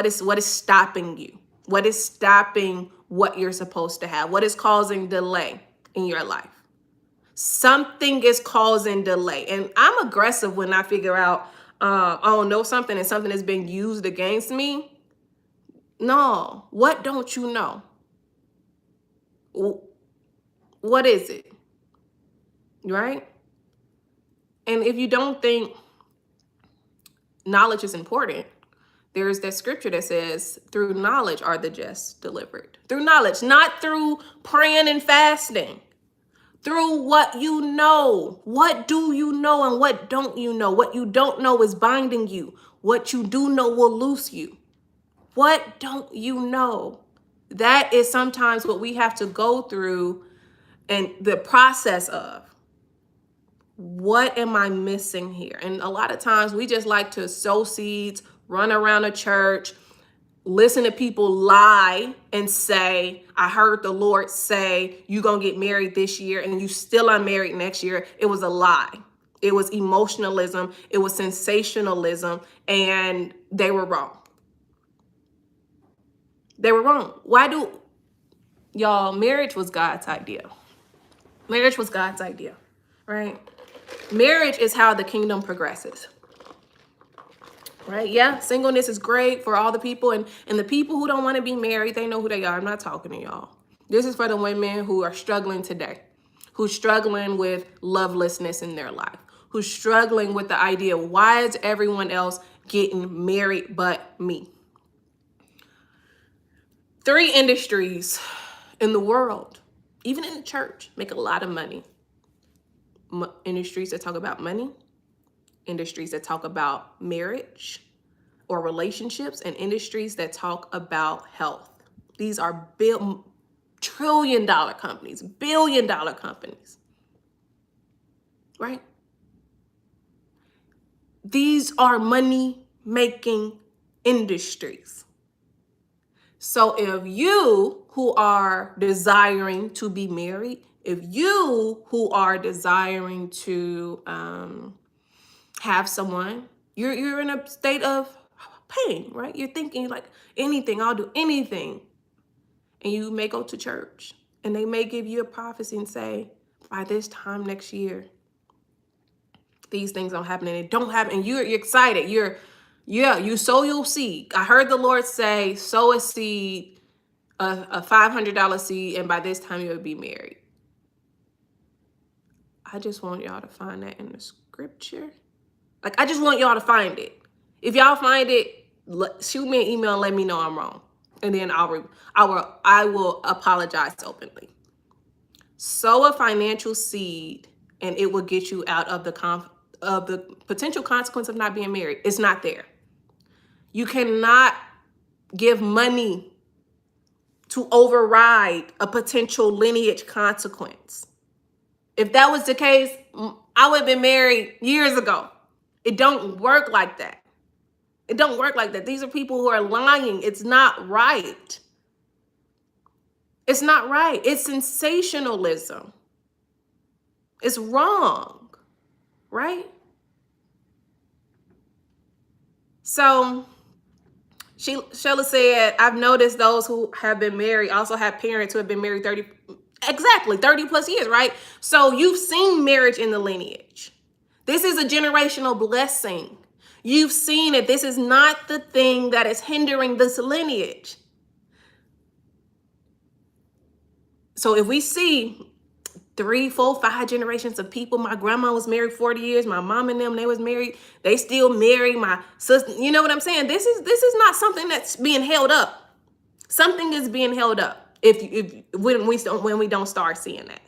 is stopping you? What is stopping what you're supposed to have? What is causing delay in your life? Something is causing delay. And I'm aggressive when I figure out I don't know something and something is being used against me. No, what don't you know? What is it? Right? And if you don't think knowledge is important, there's that scripture that says, through knowledge are the just delivered. Through knowledge, not through praying and fasting. Through what you know. What do you know and what don't you know? What you don't know is binding you. What you do know will loose you. What don't you know? That is sometimes what we have to go through and the process of. What am I missing here? And a lot of times we just like to sow seeds, run around a church, listen to people lie and say, I heard the Lord say, you're going to get married this year and you still unmarried next year. It was a lie. It was emotionalism. It was sensationalism. And they were wrong. They were wrong. Y'all, marriage was God's idea. Marriage was God's idea, right? Marriage is how the kingdom progresses. Right? Yeah, singleness is great for all the people. And the people who don't want to be married, they know who they are. I'm not talking to y'all. This is for the women who are struggling today, who's struggling with lovelessness in their life, who's struggling with the idea, why is everyone else getting married but me? 3 industries in the world, even in the church, make a lot of money. Industries that talk about money, industries that talk about marriage or relationships, and industries that talk about health. These are trillion-dollar companies, billion-dollar companies, right? These are money-making industries. So if you who are desiring to be married, if you who are desiring to have someone, you're in a state of pain, right? You're thinking like, anything, I'll do anything. And you may go to church and they may give you a prophecy and say, by this time next year, these things don't happen, and it don't happen. And you're excited. You sow your seed. I heard the Lord say, sow a seed, a $500 seed, and by this time you'll be married. I just want y'all to find that in the scripture. Like, I just want y'all to find it. If y'all find it, shoot me an email and let me know I'm wrong. And then I will apologize openly. Sow a financial seed and it will get you out of the potential consequence of not being married. It's not there. You cannot give money to override a potential lineage consequence. If that was the case, I would have been married years ago. It don't work like that. It don't work like that. These are people who are lying. It's not right. It's not right. It's sensationalism. It's wrong, right? So Sheila said, I've noticed those who have been married also have parents who have been married 30 plus years, right? So you've seen marriage in the lineage. This is a generational blessing. You've seen it. This is not the thing that is hindering this lineage. So if we see 3, 4, 5 generations of people, my grandma was married 40 years, my mom and them, they was married, they still married, my sister, you know what I'm saying? This is not something that's being held up. Something is being held up when we don't start seeing that.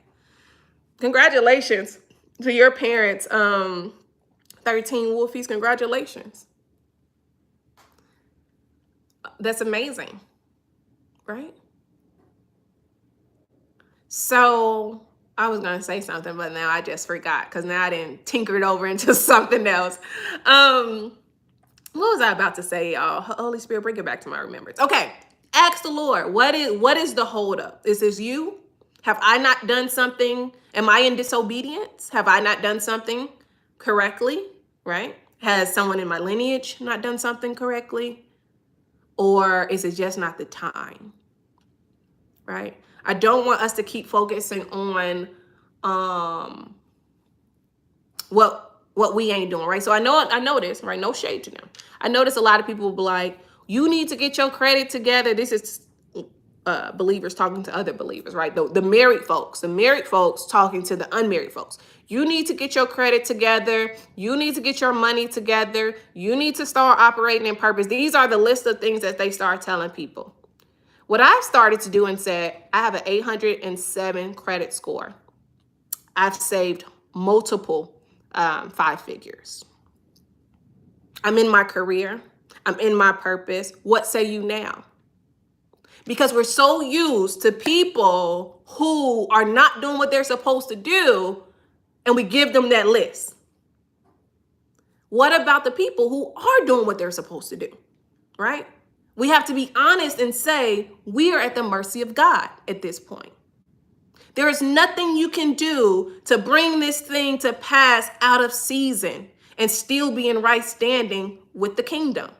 Congratulations to your parents. 13 Wolfies, congratulations. That's amazing, right? So I was going to say something, but now I just forgot because now I didn't tinker it over into something else. What was I about to say, y'all? Holy Spirit, bring it back to my remembrance. Okay, ask the Lord, what is the holdup? Is this you? Have I not done something? Am I in disobedience? Have I not done something correctly, right? Has someone in my lineage not done something correctly? Or is it just not the time, right? I don't want us to keep focusing on what we ain't doing, right? So I know this, right? No shade to them. I notice a lot of people will be like, you need to get your credit together. This is believers talking to other believers, right? The married folks talking to the unmarried folks. You need to get your credit together. You need to get your money together. You need to start operating in purpose. These are the list of things that they start telling people. What I've started to do and said, I have an 807 credit score. I've saved multiple 5 figures. I'm in my career. I'm in my purpose. What say you now? Because we're so used to people who are not doing what they're supposed to do, and we give them that list. What about the people who are doing what they're supposed to do, right? We have to be honest and say we are at the mercy of God at this point. There is nothing you can do to bring this thing to pass out of season and still be in right standing with the kingdom.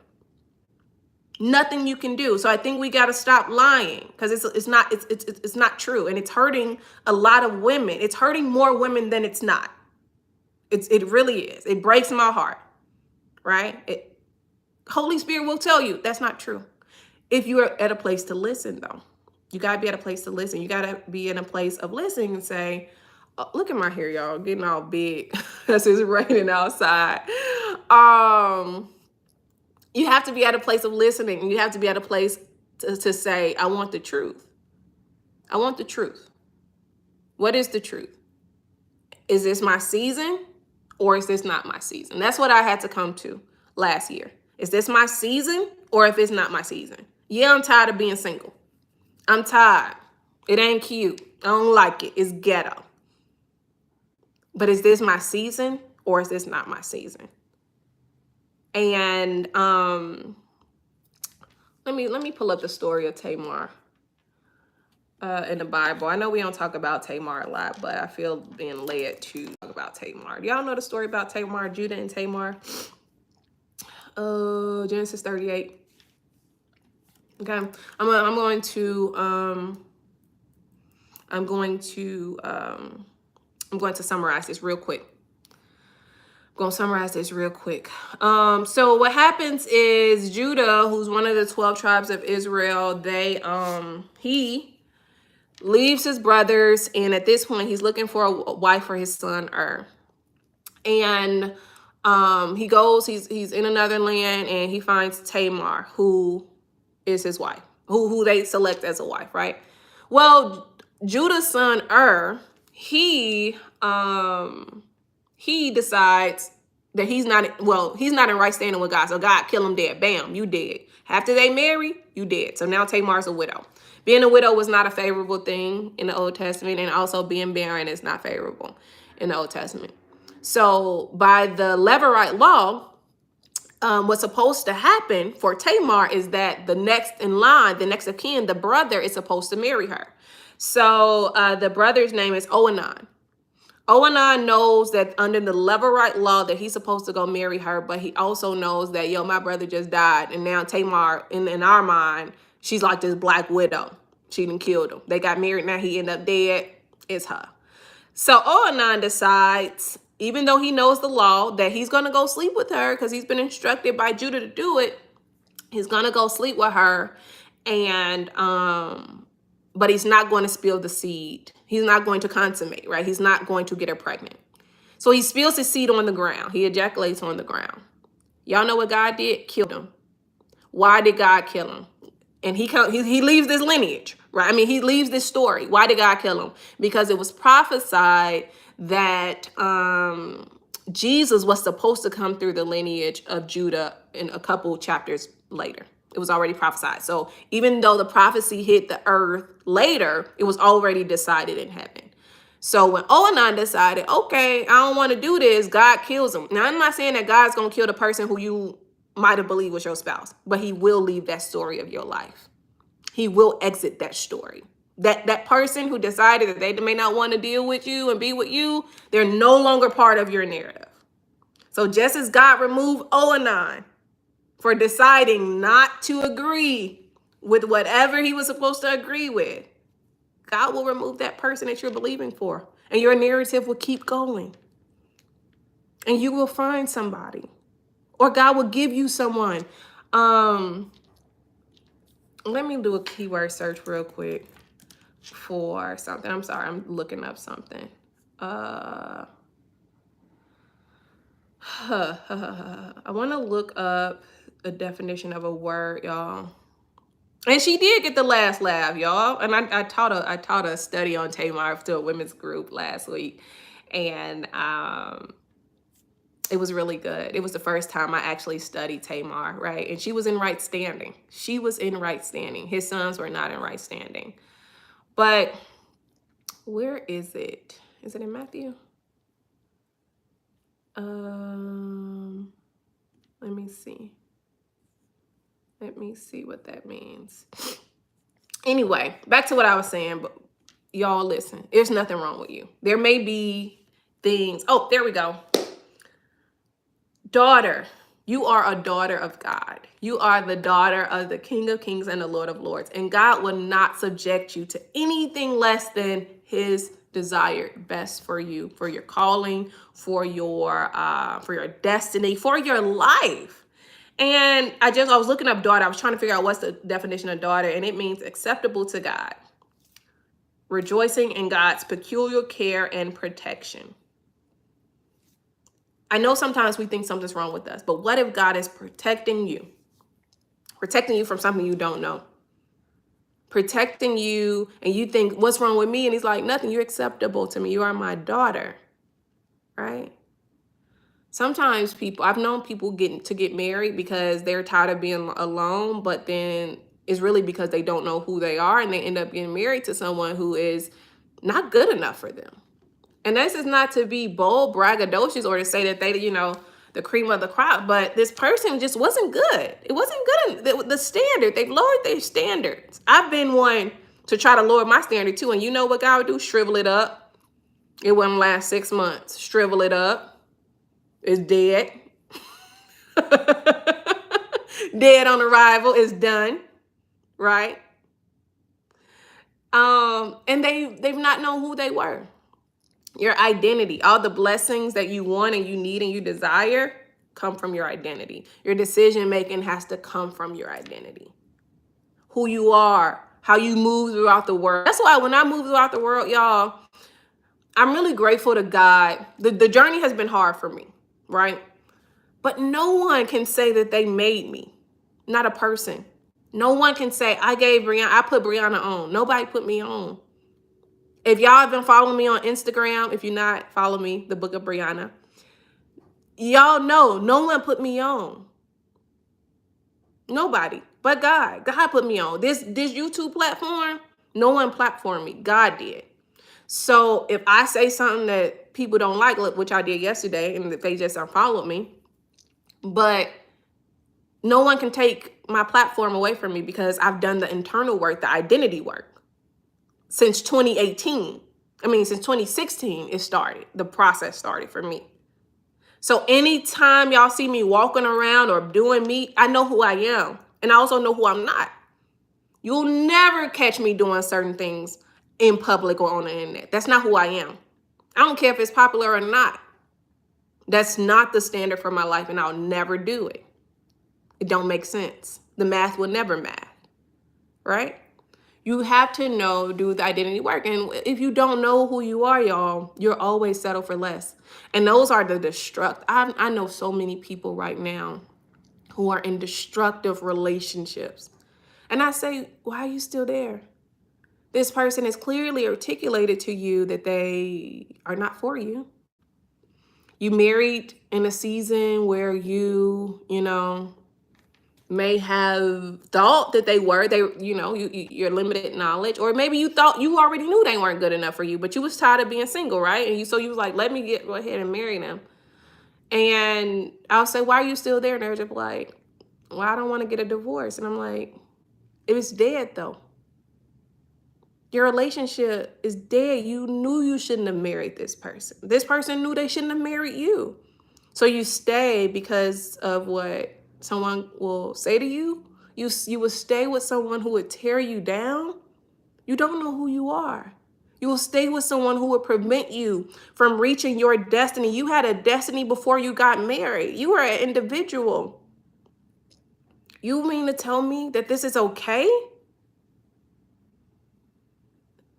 Nothing you can do. So I think we got to stop lying, because it's not true, and it's hurting a lot of women. It's hurting more women than it's not. It really is. It breaks my heart, right? Holy Spirit will tell you that's not true. If you are at a place to listen, though, you got to be at a place to listen. You got to be in a place of listening and say, Look at my hair, y'all, getting all big because it's raining outside. Um, you have to be at a place of listening. You have to be at a place to say, I want the truth. I want the truth. What is the truth? Is this my season or is this not my season? That's what I had to come to last year. Is this my season or if it's not my season? Yeah, I'm tired of being single. I'm tired. It ain't cute. I don't like it. It's ghetto. But is this my season or is this not my season? And let me pull up the story of Tamar in the Bible. I know we don't talk about Tamar a lot, but I feel being led to talk about Tamar. Do y'all know the story about Tamar, Judah and Tamar? Genesis 38. Okay, I'm going to summarize this real quick. So what happens is Judah, who's one of the 12 tribes of Israel, he leaves his brothers, and at this point he's looking for a wife for his son and he goes, he's in another land, and he finds Tamar, who is his wife, who they select as a wife, right? Well, Judah's son he decides that he's not in right standing with God. So God kill him dead. Bam, you dead. After they marry, you dead. So now Tamar's a widow. Being a widow was not a favorable thing in the Old Testament, and also being barren is not favorable in the Old Testament. So by the Levirate law, what's supposed to happen for Tamar is that the next in line, the next of kin, the brother is supposed to marry her. So the brother's name is Onan. Onan knows that under the Levirate law that he's supposed to go marry her, but he also knows that, my brother just died, and now Tamar, in our mind, she's like this black widow. She done killed him. They got married, now he ended up dead. It's her. So Onan decides, even though he knows the law, that he's going to go sleep with her because he's been instructed by Judah to do it. He's going to go sleep with her, and but he's not going to spill the seed. He's not going to consummate, right? He's not going to get her pregnant. So he spills his seed on the ground. He ejaculates on the ground. Y'all know what God did? Killed him. Why did God kill him? And he leaves this lineage, right? I mean, he leaves this story. Why did God kill him? Because it was prophesied that Jesus was supposed to come through the lineage of Judah in a couple chapters later. It was already prophesied. So even though the prophecy hit the earth later, it was already decided in heaven. So when Onan decided, okay, I don't want to do this, God kills him. Now, I'm not saying that God's going to kill the person who you might have believed was your spouse, but he will leave that story of your life. He will exit that story. That person who decided that they may not want to deal with you and be with you, they're no longer part of your narrative. So just as God removed Onan for deciding not to agree with whatever he was supposed to agree with, God will remove that person that you're believing for, and your narrative will keep going. And you will find somebody, or God will give you someone. Let me do a keyword search real quick for something. I'm sorry, I'm looking up something. I want to look up a definition of a word, y'all. And she did get the last laugh, y'all. And I taught a study on Tamar to a women's group last week, and it was really good. It was the first time I actually studied Tamar, right? And she was in right standing. She was in right standing. His sons were not in right standing. But where is it? Is it in Matthew? Let me see. Let me see what that means. Anyway, back to what I was saying, but y'all listen, there's nothing wrong with you. There may be things. Oh, there we go. Daughter, you are a daughter of God. You are the daughter of the King of Kings and the Lord of Lords. And God will not subject you to anything less than his desired best for you, for your calling, for your destiny, for your life. And I was looking up daughter. I was trying to figure out what's the definition of daughter, and it means acceptable to God. rejoicing in God's peculiar care and protection. I know sometimes we think something's wrong with us, but what if God is protecting you from something you don't know? Protecting you, and you think, what's wrong with me? And he's like, nothing, you're acceptable to me. You are my daughter, right? Sometimes I've known people get married because they're tired of being alone, but then it's really because they don't know who they are, and they end up getting married to someone who is not good enough for them. And this is not to be bold, braggadocious, or to say that they, the cream of the crop, but this person just wasn't good. It wasn't good. The standard, they've lowered their standards. I've been one to try to lower my standard too. And you know what God would do? Shrivel it up. It wouldn't last 6 months. Shrivel it up. It's dead. Dead on arrival. It's done. Right? And they've not known who they were. Your identity, all the blessings that you want and you need and you desire come from your identity. Your decision making has to come from your identity. Who you are, how you move throughout the world. That's why when I move throughout the world, y'all, I'm really grateful to God. The journey has been hard for me, right? But no one can say that they made me. Not a person. No one can say, I put Brianna on. Nobody put me on. If y'all have been following me on Instagram, if you're not, follow me, The Book of Brianna. Y'all know no one put me on. Nobody but God. God put me on. This YouTube platform, no one platformed me. God did. So if I say something that people don't like, which I did yesterday, and they just unfollowed me, but no one can take my platform away from me because I've done the internal work, the identity work. Since 2018, since 2016, the process started for me. So anytime y'all see me walking around or doing me, I know who I am. And I also know who I'm not. You'll never catch me doing certain things in public or on the internet. That's not who I am. I don't care if it's popular or not. That's not the standard for my life, and I'll never do it. It don't make sense. The math will never math, right? You have to do the identity work. And if you don't know who you are, y'all, you're always settle for less. And those are the I know so many people right now who are in destructive relationships. And I say, why are you still there? This person has clearly articulated to you that they are not for you. You married in a season where you may have thought that they were, your limited knowledge, or maybe you thought you already knew they weren't good enough for you, but you was tired of being single, right? And you was like, let me go ahead and marry them. And I'll say, why are you still there? And they're just like, well, I don't want to get a divorce. And I'm like, it was dead though. Your relationship is dead. You knew you shouldn't have married this person. This person knew they shouldn't have married you. So you stay because of what someone will say to you. You will stay with someone who would tear you down. You don't know who you are. You will stay with someone who will prevent you from reaching your destiny. You had a destiny before you got married. You were an individual. You mean to tell me that this is okay?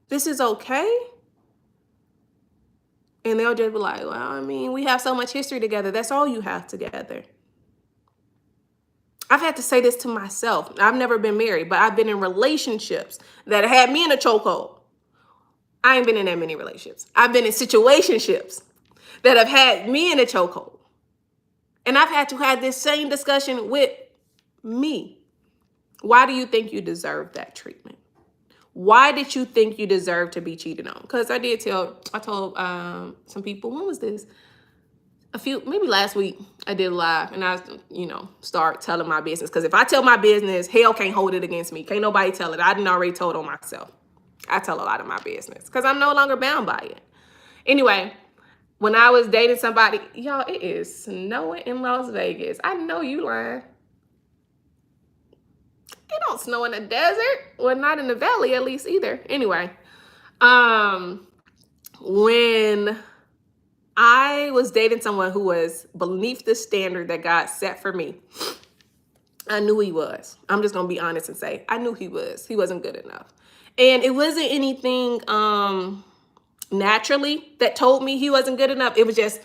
This is okay? And they'll just be like, well, we have so much history together. That's all you have together. I've had to say this to myself. I've never been married, but I've been in relationships that had me in a chokehold. I ain't been in that many relationships. I've been in situationships that have had me in a chokehold. And I've had to have this same discussion with me. Why do you think you deserve that treatment? Why did you think you deserve to be cheated on? Because I told some people, when was this? Maybe last week, I did a live, and I, start telling my business. Because if I tell my business, hell can't hold it against me. Can't nobody tell it. I didn't already told on myself. I tell a lot of my business because I'm no longer bound by it. Anyway, when I was dating somebody, y'all, it is snowing in Las Vegas. I know you lying. It don't snow in the desert. Well, not in the valley, at least either. Anyway, when I was dating someone who was beneath the standard that God set for me, I knew he was. I'm just going to be honest and say, I knew he was. He wasn't good enough. And it wasn't anything naturally that told me he wasn't good enough. It was just,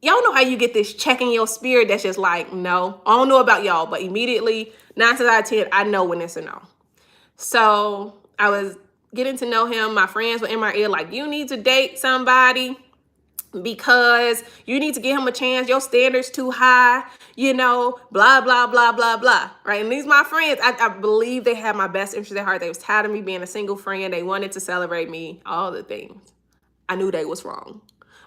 y'all know how you get this check in your spirit that's just like, no. I don't know about y'all, but immediately, 9 times out of 10, I know when it's a no. So I was getting to know him. My friends were in my ear like, you need to date somebody because you need to give him a chance. Your standards too high, you know, blah, blah, blah, blah, blah. Right. And these my friends, I believe they had my best interest at heart. They was tired of me being a single friend. They wanted to celebrate me, all the things. I knew they was wrong.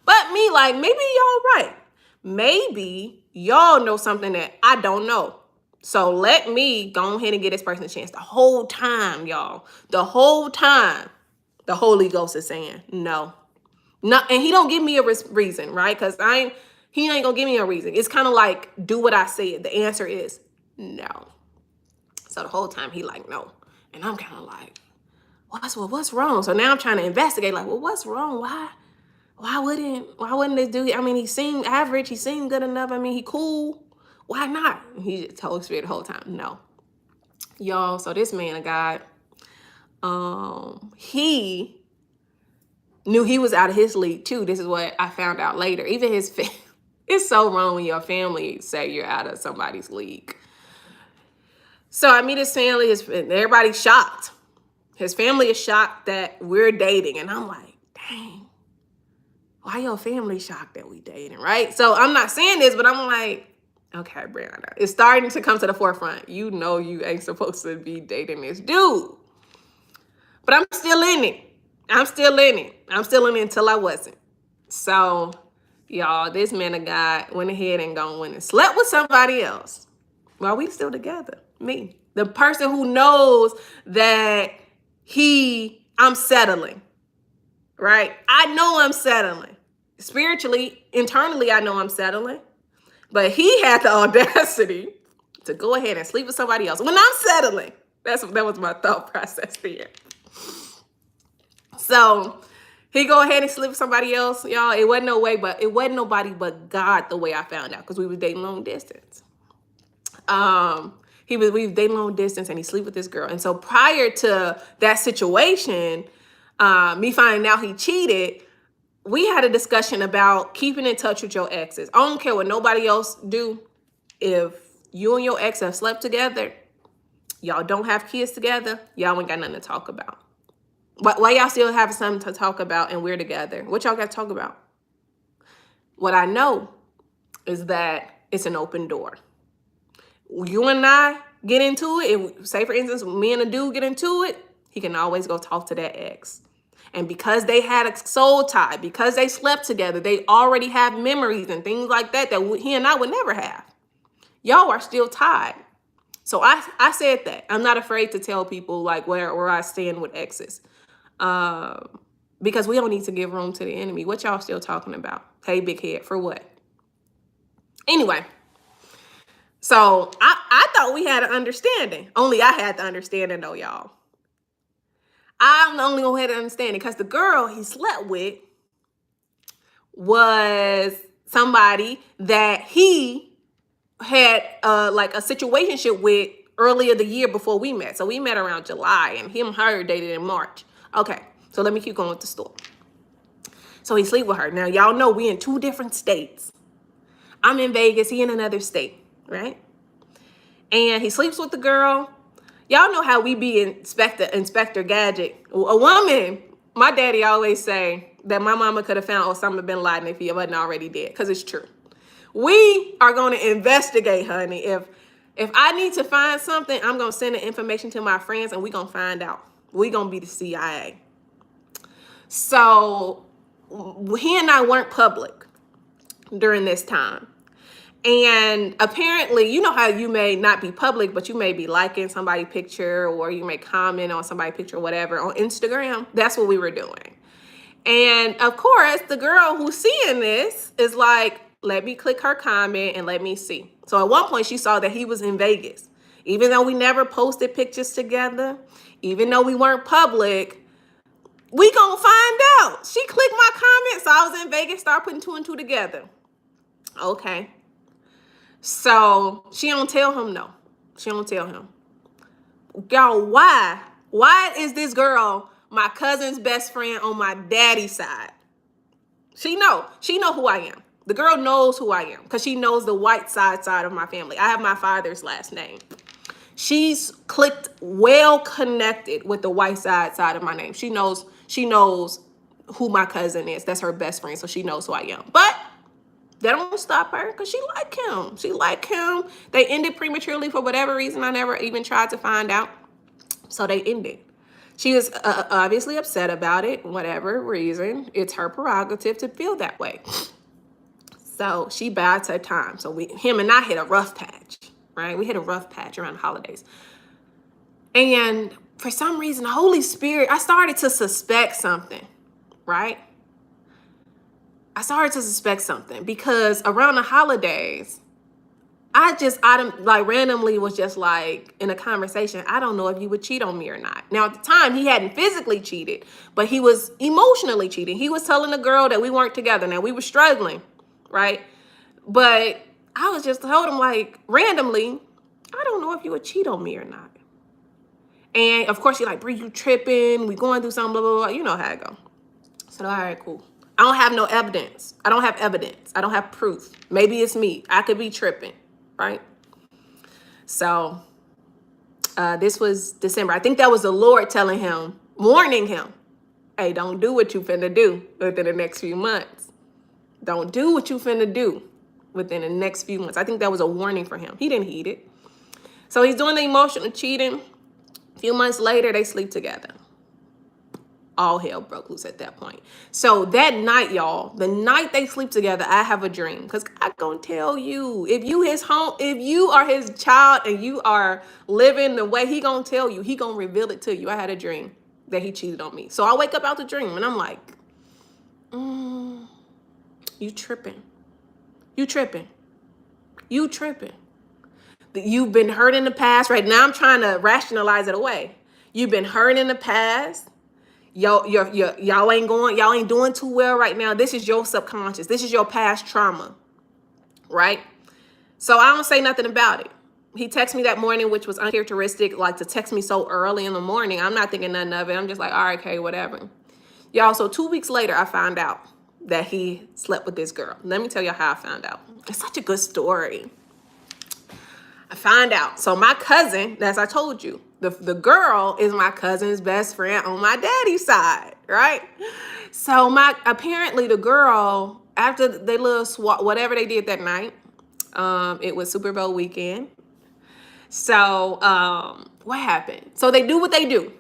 But me, like, maybe y'all right. Maybe y'all know something that I don't know. So let me go ahead and get this person a chance. The whole time, y'all, the whole time, the Holy Ghost is saying no. No, and he don't give me a reason, right? Because he ain't gonna give me a reason. It's kind of like, do what I said. The answer is no. So the whole time he like, no. And I'm kind of like, what's wrong? So now I'm trying to investigate, like, well, what's wrong? Why wouldn't this dude? I mean, he seemed average. He seemed good enough. I mean, he cool. Why not? He just told Spirit the whole time, no. Y'all, so this man of God, he knew he was out of his league too. This is what I found out later. Even his it's so wrong when your family say you're out of somebody's league. So I meet his family, and everybody's shocked. His family is shocked that we're dating. And I'm like, dang, why your family shocked that we dating, right? So I'm not saying this, but I'm like, okay, Brianna, it's starting to come to the forefront. You know you ain't supposed to be dating this dude. But I'm still in it. I'm still in it until I wasn't. So, y'all, this man of God went ahead and went and slept with somebody else while we still together. Me. The person who knows that I'm settling, right? I know I'm settling. Spiritually, internally, I know I'm settling. But he had the audacity to go ahead and sleep with somebody else when I'm settling. That was my thought process there. So he go ahead and sleep with somebody else, y'all. It wasn't nobody but God the way I found out, because we was dating long distance. We was dating long distance, and he sleep with this girl. And so prior to that situation, me finding out he cheated, we had a discussion about keeping in touch with your exes. I don't care what nobody else do. If you and your ex have slept together, y'all don't have kids together, y'all ain't got nothing to talk about. Why y'all still have something to talk about and we're together? What y'all got to talk about? What I know is that it's an open door. You and I get into it. Say, for instance, me and a dude get into it, he can always go talk to that ex. And because they had a soul tie, because they slept together, they already have memories and things like that he and I would never have. Y'all are still tied. So I said that. I'm not afraid to tell people like where I stand with exes. Because we don't need to give room to the enemy. What y'all still talking about? Hey, big head, for what? Anyway, so I thought we had an understanding. Only I had the understanding though, y'all. I'm only gonna have an understanding because the girl he slept with was somebody that he had like a situationship with earlier the year before we met. So we met around July, and her dated in March. Okay, so let me keep going with the story. So he sleep with her. Now, y'all know we in 2 different states. I'm in Vegas, he in another state, right? And he sleeps with the girl. Y'all know how we be Inspector Gadget. A woman, my daddy always say that my mama could have found Osama bin Laden if he wasn't already dead, because it's true. We are going to investigate, honey. If I need to find something, I'm going to send the information to my friends, and we're going to find out. We're going to be the CIA. So he and I weren't public during this time. And apparently, you know how you may not be public, but you may be liking somebody's picture, or you may comment on somebody's picture or whatever on Instagram. That's what we were doing. And of course, the girl who's seeing this is like, let me click her comment and let me see. So at one point she saw that he was in Vegas. Even though we never posted pictures together, even though we weren't public, we gonna find out. She clicked my comment, so I was in Vegas, start putting 2 and 2 together. Okay. So she don't tell him no. She don't tell him. Y'all, why Why is this girl my cousin's best friend on my daddy's side? She know who I am. The girl knows who I am because she knows the white side of my family. I have my father's last name. She's clicked, well connected with the white side of my name. She knows who my cousin is. That's her best friend, so she knows who I am. But that don't stop her because she like him. She like him. They ended prematurely for whatever reason. I never even tried to find out. So they ended. She was obviously upset about it, whatever reason. It's her prerogative to feel that way. So she bides her time. So him and I hit a rough patch, right? We hit a rough patch around the holidays. And for some reason, the Holy Spirit, I started to suspect something, right? I started to suspect something because around the holidays, I randomly was just like in a conversation, I don't know if you would cheat on me or not. Now at the time he hadn't physically cheated, but he was emotionally cheating. He was telling the girl that we weren't together. Now we were struggling, right? But I was just told him like randomly, I don't know if you would cheat on me or not. And of course, you're like, Bree, you tripping. We going through something, blah, blah, blah. You know how it go. So, all right, cool. I don't have no evidence. I don't have evidence. I don't have proof. Maybe it's me. I could be tripping, right? So, this was December. I think that was the Lord telling him, warning him, hey, don't do what you finna do within the next few months. Don't do what you finna do within the next few months. I think that was a warning for him. He didn't heed it. So he's doing the emotional cheating. A few months later, they sleep together. All hell broke loose at that point. So that night, y'all, the night they sleep together, I have a dream. Because I'm going to tell you, if you are his child and you are living the way he going to tell you, he going to reveal it to you. I had a dream that he cheated on me. So I wake up out the dream and I'm like, you tripping. You tripping. You tripping. You've been hurt in the past. Right now I'm trying to rationalize it away. You've been hurt in the past. Y'all ain't doing too well right now. This is your subconscious. This is your past trauma, right? So I don't say nothing about it. He texted me that morning, which was uncharacteristic, like to text me so early in the morning. I'm not thinking nothing of it. I'm just like, all right, okay, whatever. Y'all, so 2 weeks later, I found out that he slept with this girl. Let me tell you how I found out. It's such a good story. I find out. So my cousin, as I told you, the girl is my cousin's best friend on my daddy's side, right? So apparently the girl, after they little swap, whatever they did that night, it was Super Bowl weekend. So what happened? So they do what they do.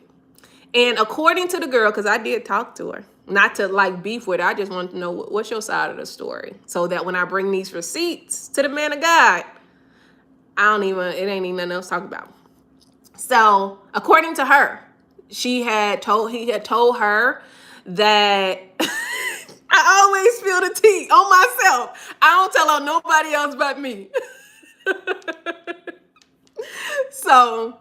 And according to the girl, because I did talk to her, not to like beef with her, I just wanted to know what's your side of the story. So that when I bring these receipts to the man of God, it ain't even nothing else to talk about. So according to her, he had told her that I always spill the tea on myself. I don't tell on nobody else but me. So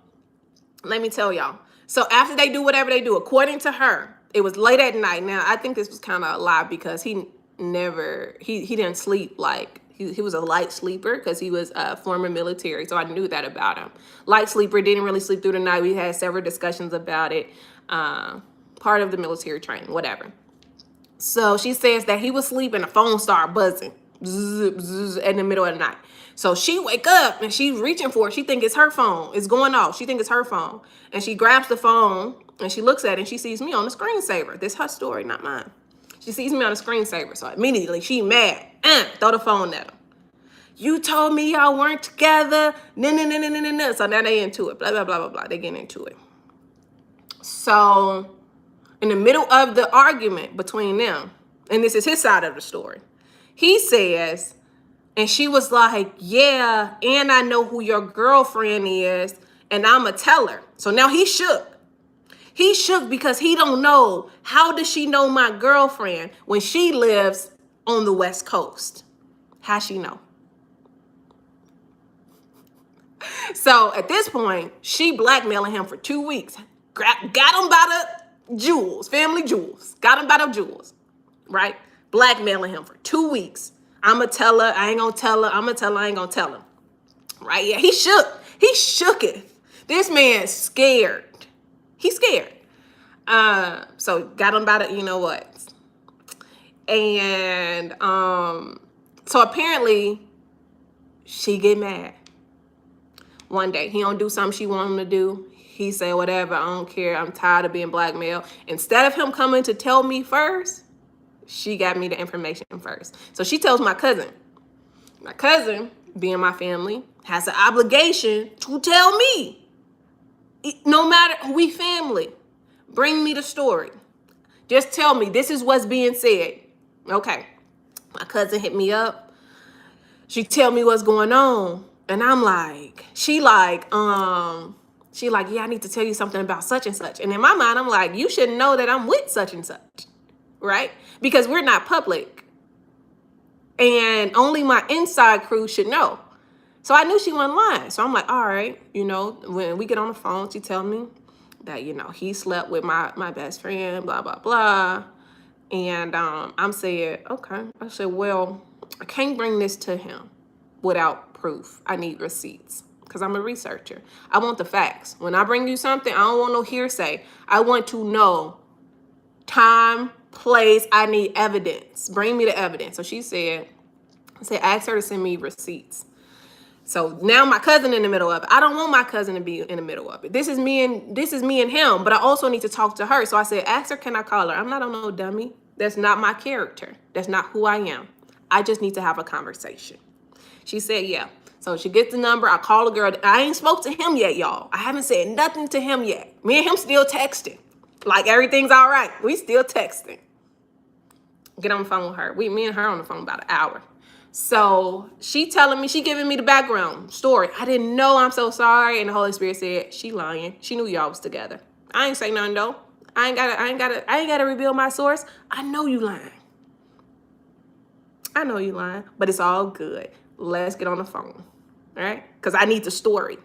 let me tell y'all. So after they do whatever they do, according to her, it was late at night. Now, I think this was kind of a lie because he didn't sleep like, he was a light sleeper because he was a former military. So I knew that about him. Light sleeper, didn't really sleep through the night. We had several discussions about it. Part of the military training, whatever. So she says that he was sleeping, the phone started buzzing in the middle of the night. So she wake up and she's reaching for it. She think it's her phone. It's going off. She think it's her phone. And she grabs the phone and she looks at it and she sees me on the screensaver. This is her story, not mine. She sees me on the screensaver. So immediately she mad. Throw the phone at him. You told me y'all weren't together. No. So now they into it. Blah, blah, blah, blah, blah. They getting into it. So in the middle of the argument between them, and this is his side of the story, he says, and she was like, yeah, and I know who your girlfriend is, and I'ma tell her. So now he shook. He shook because he don't know, how does she know my girlfriend when she lives on the West Coast? How she know? So at this point, she blackmailing him for 2 weeks. Got him by the jewels, family jewels. Got him by the jewels, right? Blackmailing him for 2 weeks. I'ma tell her, I ain't gonna tell her. I'ma tell her, I ain't gonna tell her. Right? Yeah, he shook. He shooketh. This man's scared. He's scared. So got him about it, you know what? And so apparently she get mad. One day he don't do something she want him to do. He say, whatever, I don't care. I'm tired of being blackmailed. Instead of him coming to tell me first, she got me the information first. So she tells my cousin. My cousin, being my family, has an obligation to tell me. No matter, we family. Bring me the story. Just tell me, this is what's being said. Okay. My cousin hit me up. She tell me what's going on. And I'm like, she like, yeah, I need to tell you something about such and such. And in my mind, I'm like, you should know that I'm with such and such, right? Because we're not public. And only my inside crew should know. So I knew she wasn't lying. So I'm like, all right, you know, when we get on the phone, she tell me that, you know, he slept with my best friend, blah, blah, blah. And I'm saying, okay. I said, well, I can't bring this to him without proof. I need receipts because I'm a researcher. I want the facts. When I bring you something, I don't want no hearsay. I want to know time, place. I need evidence. Bring me the evidence. So she said, ask her to send me receipts. So now my cousin in the middle of it. I don't want my cousin to be in the middle of it. This is me and him, but I also need to talk to her. So I said, ask her, can I call her? I'm not on no dummy. That's not my character. That's not who I am. I just need to have a conversation. She said, yeah. So she gets the number. I call the girl. I ain't spoke to him yet, y'all. I haven't said nothing to him yet. Me and him still texting. Like everything's all right. We still texting. Get on the phone with her. Me and her on the phone about an hour. So she telling me, she giving me the background story. I didn't know, I'm so sorry. And the Holy Spirit said, she lying. She knew y'all was together. I ain't say nothing though. I ain't gotta reveal my source. I know you lying. I know you lying, but it's all good. Let's get on the phone, all right? Because I need the story.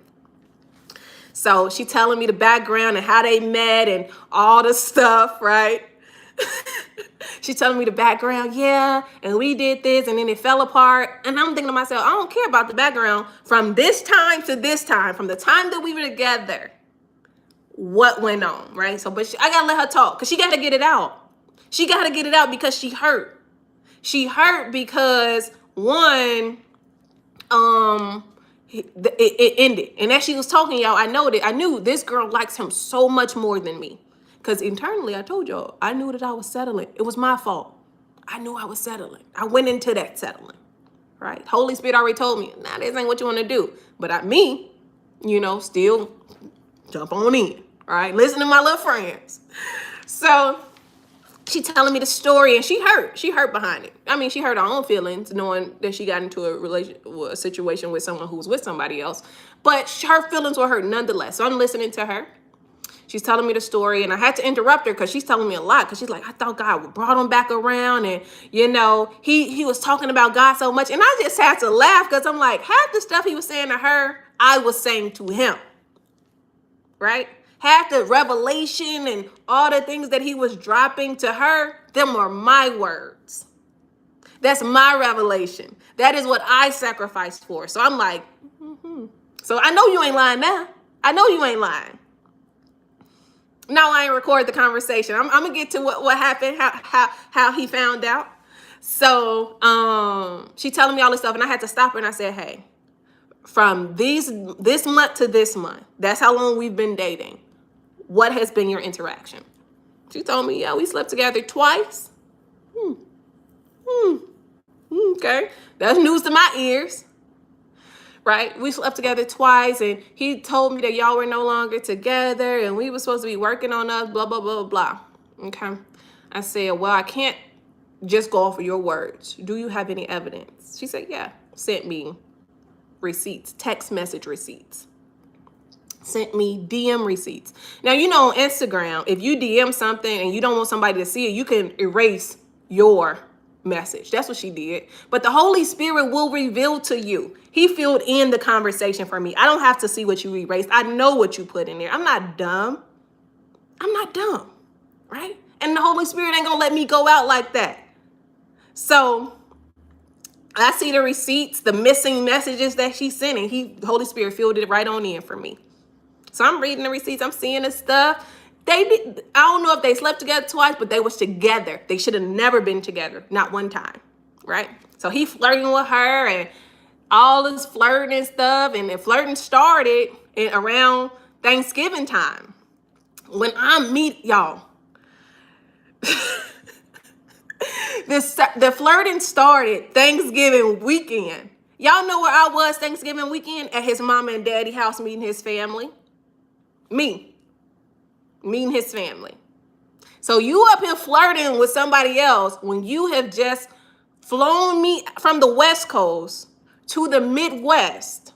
So she telling me the background and how they met and all the stuff, right? She telling me the background, yeah, and we did this, and then it fell apart. And I'm thinking to myself, I don't care about the background from this time to this time, from the time that we were together, what went on, right? So, but I gotta let her talk, because she gotta get it out. She gotta get it out because she hurt. She hurt because, one, it ended. And as she was talking, y'all, I knew this girl likes him so much more than me. Because internally, I told y'all, I knew that I was settling. It was my fault. I knew I was settling. I went into that settling, right? Holy Spirit already told me, nah, this ain't what you want to do. But me, you know, still jump on in, all right? Listen to my little friends. So she telling me the story, and she hurt behind it. I mean, she hurt her own feelings knowing that she got into a situation with someone who was with somebody else. But her feelings were hurt nonetheless. So I'm listening to her. She's telling me the story, and I had to interrupt her because she's telling me a lot. Because she's like, I thought God brought him back around, and you know, he was talking about God so much, and I just had to laugh because I'm like, half the stuff he was saying to her, I was saying to him, right? Half the revelation and all the things that he was dropping to her, them are my words. That's my revelation. That is what I sacrificed for. So I'm like, So I know you ain't lying now. I know you ain't lying. No, I ain't record the conversation. I'm gonna get to what happened, how he found out. So she telling me all this stuff, and I had to stop her, and I said, hey, from this month to this month, that's how long we've been dating. What has been your interaction? She told me, yeah, we slept together twice. Okay, that's news to my ears. Right? We slept together twice, and he told me that y'all were no longer together, and we were supposed to be working on us, blah, blah, blah, blah. Okay. I said, well, I can't just go off of your words. Do you have any evidence? She said, yeah. Sent me receipts, text message receipts. Sent me DM receipts. Now, you know, on Instagram, if you DM something and you don't want somebody to see it, you can erase your message. That's what she did. But the Holy Spirit will reveal to you. He filled in the conversation for me. I don't have to see what you erased. I know what you put in there. I'm not dumb. Right? And the Holy Spirit ain't gonna let me go out like that. So I see the receipts, the missing messages that she sent, and the Holy Spirit filled it right on in for me. So I'm reading the receipts. I'm seeing this stuff. They did. I don't know if they slept together twice, but they was together. They should have never been together, not one time, right? So he flirting with her and all this flirting and stuff, and the flirting started around Thanksgiving time. When I meet y'all, the flirting started Thanksgiving weekend. Y'all know where I was Thanksgiving weekend? At his mama and daddy house meeting his family. Meeting his family. So you up here flirting with somebody else when you have just flown me from the West Coast to the Midwest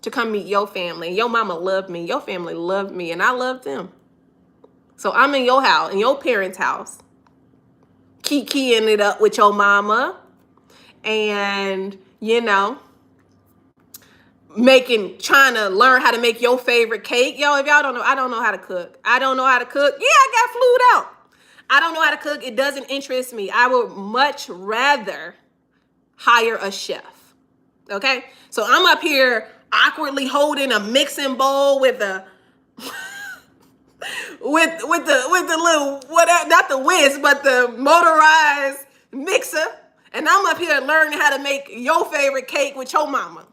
to come meet your family. Your mama loved me. Your family loved me, and I loved them. So I'm in your house, in your parents' house, kikiing it up with your mama, and trying to learn how to make your favorite cake. Yo, if y'all don't know, I don't know how to cook. I don't know how to cook. Yeah, I got flued out. I don't know how to cook. It doesn't interest me. I would much rather hire a chef. Okay? So I'm up here awkwardly holding a mixing bowl with a with the little whatever, not the whisk, but the motorized mixer. And I'm up here learning how to make your favorite cake with your mama.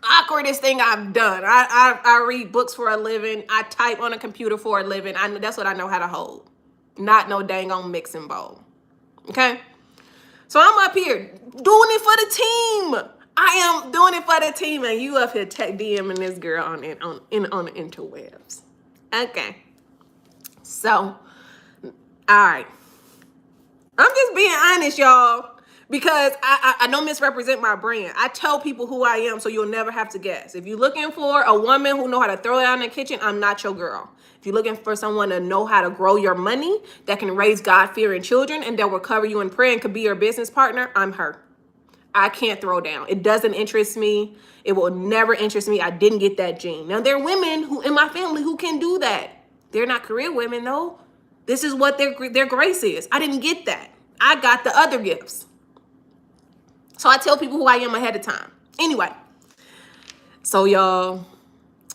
Awkwardest thing I've done. I read books for a living. I type on a computer for a living. That's what I know how to hold. Not no dang on mixing bowl. Okay? So I'm up here doing it for the team. I am doing it for the team, and you up here DMing this girl on the interwebs. Okay. So, all right. I'm just being honest, y'all. Because I don't misrepresent my brand. I tell people who I am so you'll never have to guess. If you're looking for a woman who know how to throw it out in the kitchen, I'm not your girl. If you're looking for someone to know how to grow your money, that can raise God-fearing children, and that will cover you in prayer and could be your business partner, I'm her. I can't throw down. It doesn't interest me. It will never interest me. I didn't get that gene. Now, there are women who in my family who can do that. They're not career women, though. This is what their grace is. I didn't get that. I got the other gifts. So I tell people who I am ahead of time. Anyway, so y'all,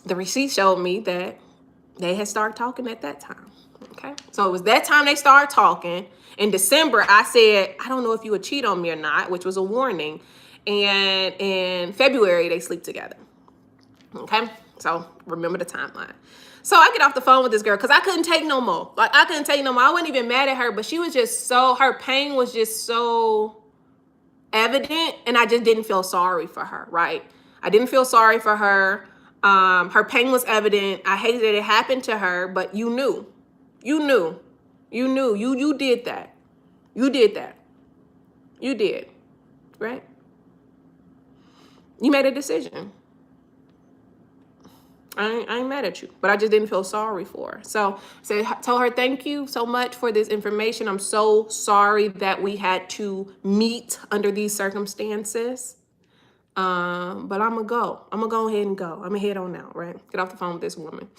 the receipt showed me that they had started talking at that time. Okay. So it was that time they started talking. In December, I said, I don't know if you would cheat on me or not, which was a warning. And in February, they sleep together. Okay. So remember the timeline. So I get off the phone with this girl because I couldn't take no more. Like, I couldn't take no more. I wasn't even mad at her, but she was just her pain was just so evident, and I just didn't feel sorry for her, right? I didn't feel sorry for her. Her pain was evident. I hated that it happened to her, but you knew, you did that. You did that. You did, right? You made a decision. I ain't mad at you, but I just didn't feel sorry for her. So tell her thank you so much for this information. I'm so sorry that we had to meet under these circumstances. But I'm gonna go ahead and go. I'm gonna head on out, right? Get off the phone with this woman.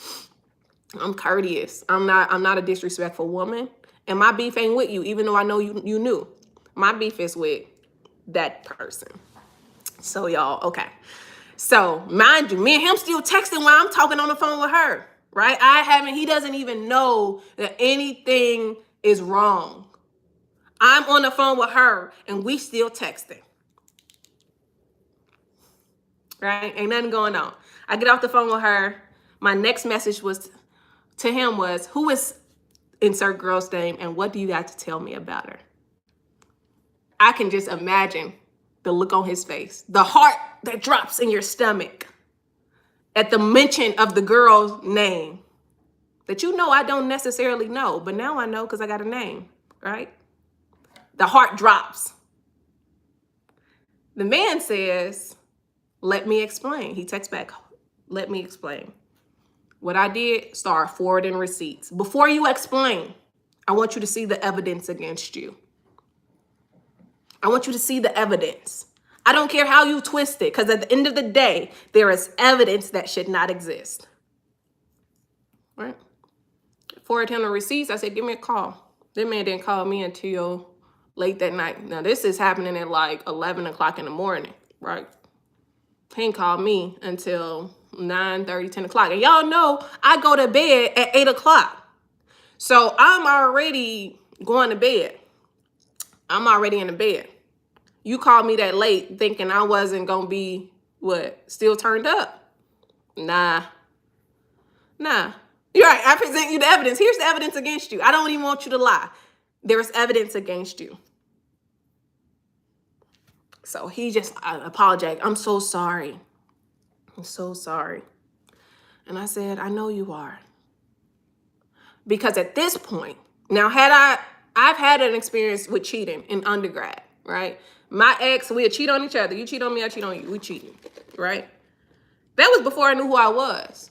I'm courteous. I'm not a disrespectful woman. And my beef ain't with you, even though I know you knew. My beef is with that person. So y'all, okay. So mind you, me and him still texting while I'm talking on the phone with her, right? He doesn't even know that anything is wrong. I'm on the phone with her and we still texting, right? Ain't nothing going on. I get off the phone with her. My next message to him was, who is insert girl's name and what do you got to tell me about her? I can just imagine the look on his face, the heart that drops in your stomach at the mention of the girl's name that I don't necessarily know, but now I know because I got a name, right? The heart drops. The man says, let me explain. He texts back, let me explain. What I did, start forwarding receipts. Before you explain, I want you to see the evidence against you. I want you to see the evidence. I don't care how you twist it, because at the end of the day, there is evidence that should not exist. Right? Forward him the receipts. I said, give me a call. That man didn't call me until late that night. Now, this is happening at like 11 o'clock in the morning, right? He didn't call me until 9:30, 10 o'clock. And y'all know I go to bed at 8 o'clock. So I'm already going to bed. I'm already in the bed. You called me that late thinking I wasn't going to be, still turned up? Nah. You're right. I present you the evidence. Here's the evidence against you. I don't even want you to lie. There's evidence against you. So he just apologized. I'm so sorry. I'm so sorry. And I said, I know you are. Because at this point, now I've had an experience with cheating in undergrad, right? My ex, we would cheat on each other. You cheat on me, I cheat on you. We cheating, right? That was before I knew who I was.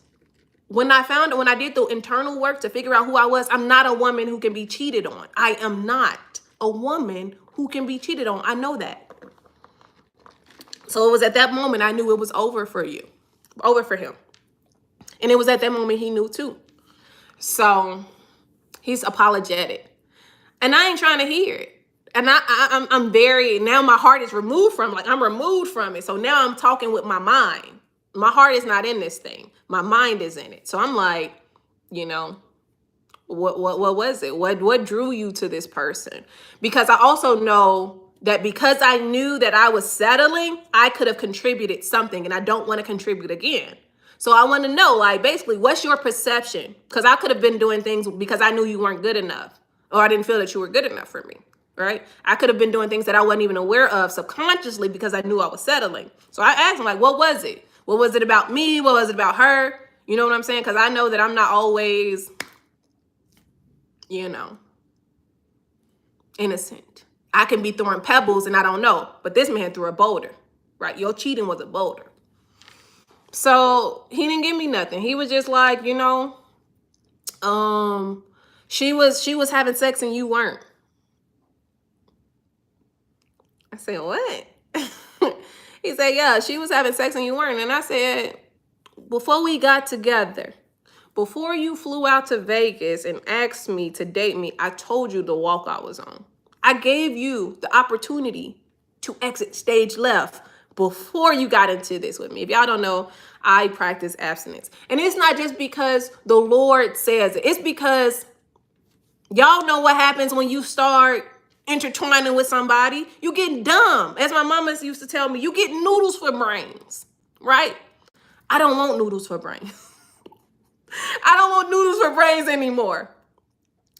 When I did the internal work to figure out who I was, I'm not a woman who can be cheated on. I am not a woman who can be cheated on. I know that. So it was at that moment I knew it was over for you, over for him. And it was at that moment he knew too. So he's apologetic. And I ain't trying to hear it. And I'm very, now my heart is removed from, I'm removed from it. So now I'm talking with my mind. My heart is not in this thing. My mind is in it. So I'm like, what was it? What drew you to this person? Because I also know that because I knew that I was settling, I could have contributed something, and I don't want to contribute again. So I want to know, basically, what's your perception? Because I could have been doing things because I knew you weren't good enough, or I didn't feel that you were good enough for me, right? I could have been doing things that I wasn't even aware of subconsciously because I knew I was settling. So I asked him, what was it? What was it about me? What was it about her? You know what I'm saying? Because I know that I'm not always, innocent. I can be throwing pebbles and I don't know, but this man threw a boulder, right? Your cheating was a boulder. So he didn't give me nothing. He was just like, she was having sex and you weren't. I said, what? He said, yeah, she was having sex and you weren't. And I said, before we got together, before you flew out to Vegas and asked me to date me, I told you the walk I was on. I gave you the opportunity to exit stage left before you got into this with me. If y'all don't know, I practice abstinence. And it's not just because the Lord says it. It's because y'all know what happens when you start intertwining with somebody. You get dumb. As my mama used to tell me, you get noodles for brains, right? I don't want noodles for brains. I don't want noodles for brains anymore.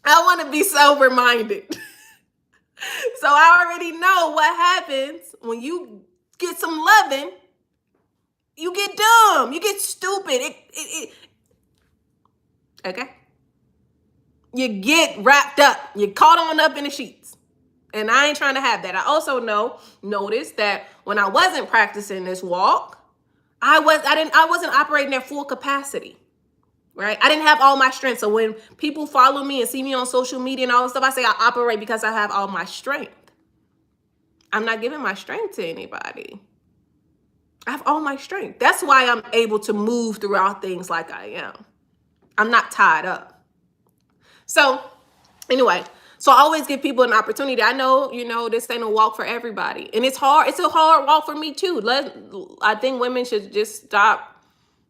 I want to be sober-minded. So I already know what happens when you get some loving. You get dumb. You get stupid. Okay? You get wrapped up. You're caught on up in the sheets. And I ain't trying to have that. I also notice that when I wasn't practicing this walk, I wasn't operating at full capacity. Right? I didn't have all my strength. So when people follow me and see me on social media and all this stuff, I say I operate because I have all my strength. I'm not giving my strength to anybody. I have all my strength. That's why I'm able to move throughout things like I am. I'm not tied up. So anyway, so I always give people an opportunity. I know, this ain't a walk for everybody. And it's hard. It's a hard walk for me too. I think women should just stop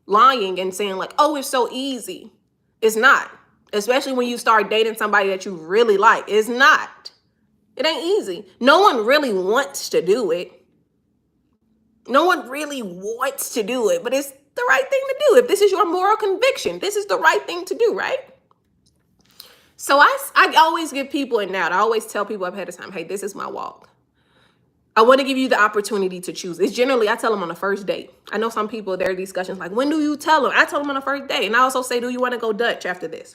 lying and saying oh, it's so easy. It's not. Especially when you start dating somebody that you really like. It's not. It ain't easy. No one really wants to do it. No one really wants to do it, but it's the right thing to do. If this is your moral conviction, this is the right thing to do, right? So I always give people I always tell people ahead of time, hey, this is my walk. I want to give you the opportunity to choose. It's generally, I tell them on the first date. I know some people, there are discussions when do you tell them? I tell them on the first date. And I also say, do you want to go Dutch after this?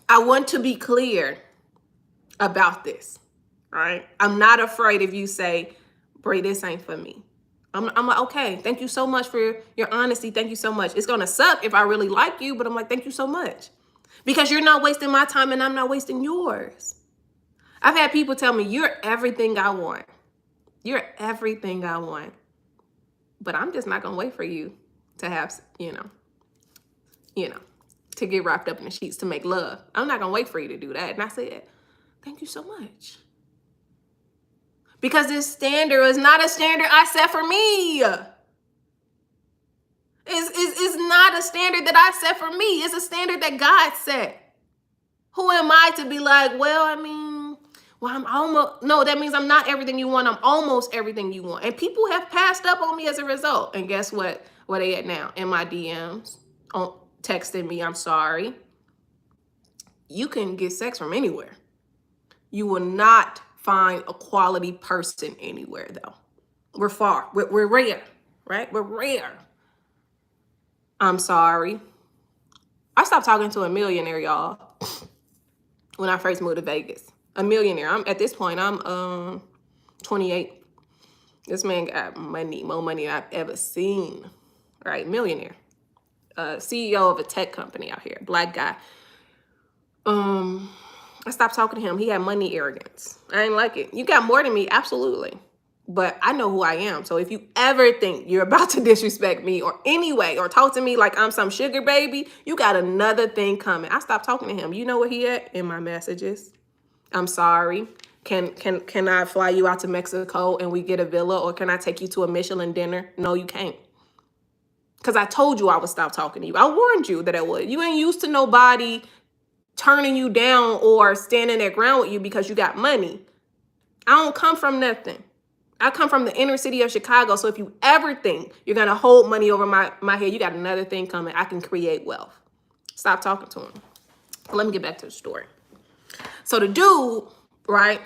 I want to be clear about this, right? I'm not afraid if you say, Bray, this ain't for me. I'm like, okay, thank you so much for your honesty. Thank you so much. It's going to suck if I really like you, but I'm like, thank you so much. Because you're not wasting my time and I'm not wasting yours. I've had people tell me, you're everything I want. You're everything I want. But I'm just not going to wait for you to have, to get wrapped up in the sheets to make love. I'm not going to wait for you to do that. And I said, thank you so much. Because this standard is not a standard I set for me. It's is not a standard that I set for me. It's a standard that God set. Who am I to be like, well, I mean, well, I'm almost, no, that means I'm not everything you want. I'm almost everything you want. And people have passed up on me as a result. And guess what? Where they at now? In my DMs, texting me, I'm sorry. You can get sex from anywhere. You will not find a quality person anywhere, though. We're far. We're rare, right? We're rare. I'm sorry. I stopped talking to a millionaire, y'all, when I first moved to Vegas. A millionaire. At this point, I'm 28. This man got money, more money than I've ever seen. Right? Millionaire. CEO of a tech company out here. Black guy. I stopped talking to him. He had money arrogance. I ain't like it. You got more than me, absolutely. But I know who I am. So if you ever think you're about to disrespect me or anyway, or talk to me like I'm some sugar baby, you got another thing coming. I stopped talking to him. You know where he at? In my messages. I'm sorry. Can I fly you out to Mexico and we get a villa, or can I take you to a Michelin dinner? No, you can't. Because I told you I would stop talking to you. I warned you that I would. You ain't used to nobody turning you down or standing their ground with you because you got money. I don't come from nothing. I come from the inner city of Chicago. So if you ever think you're going to hold money over my head, you got another thing coming. I can create wealth. Stop talking to him. Let me get back to the story. So the dude, right?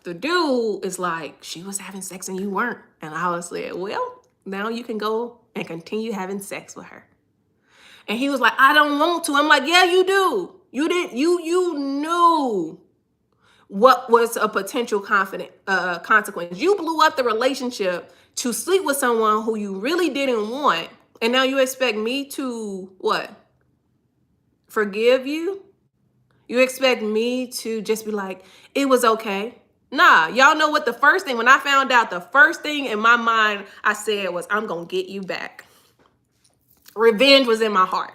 The dude is like, she was having sex and you weren't. And I was like, well, now you can go and continue having sex with her. And he was like, I don't want to. I'm like, yeah, you do. You knew what was a potential consequence. You blew up the relationship to sleep with someone who you really didn't want. And now you expect me to what? Forgive you? You expect me to just be like, it was okay? Nah, y'all know what the first thing, when I found out, the first thing in my mind I said was, I'm going to get you back. Revenge was in my heart.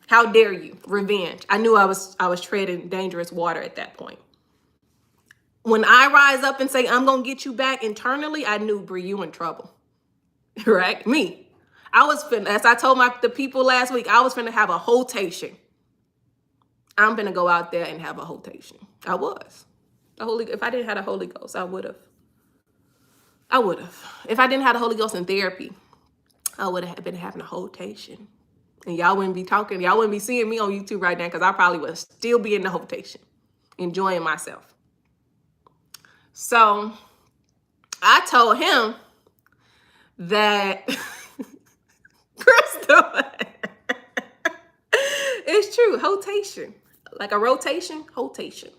How dare you? Revenge. I knew I was treading dangerous water at that point. When I rise up and say, I'm going to get you back internally, I knew, Brie, you in trouble. Right? Me. I was finna, as I told the people last week, I was finna have a hotation. I'm finna go out there and have a hotation. I was. If I didn't have the Holy Ghost, I would have. If I didn't have the Holy Ghost in therapy, I would have been having a hotation. And y'all wouldn't be talking. Y'all wouldn't be seeing me on YouTube right now because I probably would still be in the hotation, enjoying myself. So I told him that, Crystal, it's true, hotation. Like a rotation, hotation.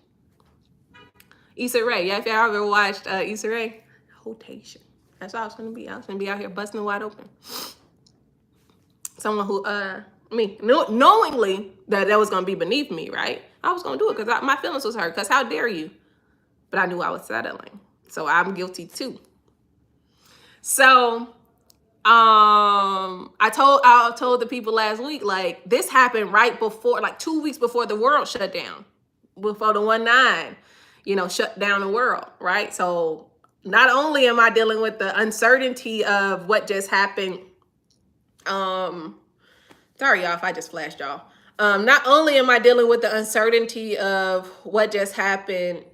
Issa Rae, yeah, if y'all ever watched Issa Rae, hotation. That's what I was gonna be. I was gonna be out here busting wide open. Someone who, knowingly that was gonna be beneath me, right? I was gonna do it because my feelings was hurt. Because how dare you? But I knew I was settling, so I'm guilty too. So, I told the people last week, like, this happened right before, like 2 weeks before the world shut down, before the 1/9, shut down the world, right? So not only am I dealing with the uncertainty of what just happened, sorry y'all if I just flashed y'all. Not only am I dealing with the uncertainty of what just happened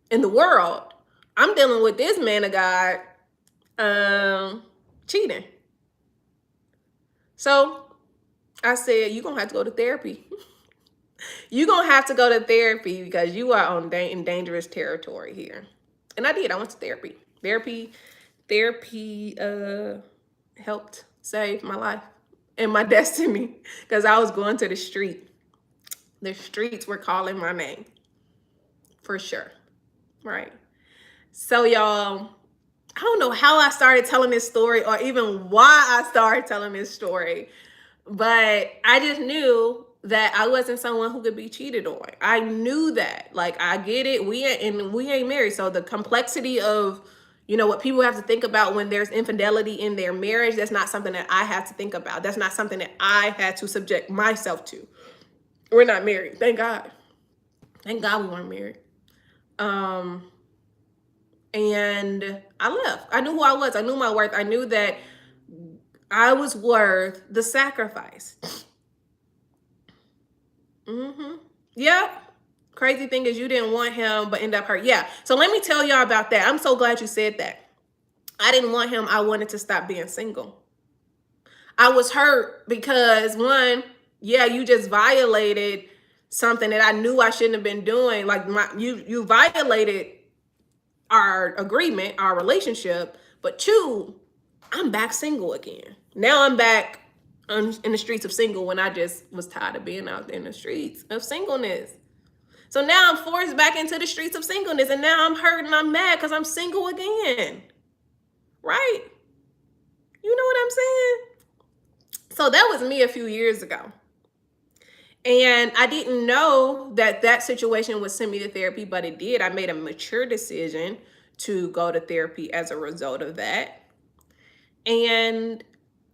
in the world, I'm dealing with this man of God cheating. So I said, you're gonna have to go to therapy. You're gonna have to go to therapy because you are in dangerous territory here. And I did. I went to therapy. Therapy helped save my life and my destiny because I was going to the street. The streets were calling my name for sure. Right. So y'all, I don't know how I started telling this story or even why I started telling this story, but I just knew that I wasn't someone who could be cheated on. I knew that. Like, I get it. We ain't married. So the complexity of, what people have to think about when there's infidelity in their marriage, that's not something that I have to think about. That's not something that I had to subject myself to. We're not married. Thank God. Thank God we weren't married. And I left. I knew who I was. I knew my worth. I knew that I was worth the sacrifice. Yep. Crazy thing is you didn't want him, but end up hurt. Yeah. So let me tell y'all about that. I'm so glad you said that. I didn't want him. I wanted to stop being single. I was hurt because one, yeah, you just violated something that I knew I shouldn't have been doing. Like you violated our agreement, our relationship. But two, I'm back single again. Now I'm back in the streets of single when I just was tired of being out there in the streets of singleness. So now I'm forced back into the streets of singleness, and now I'm hurt and I'm mad because I'm single again. Right? You know what I'm saying? So that was me a few years ago. And I didn't know that that situation would send me to therapy, but it did. I made a mature decision to go to therapy as a result of that. And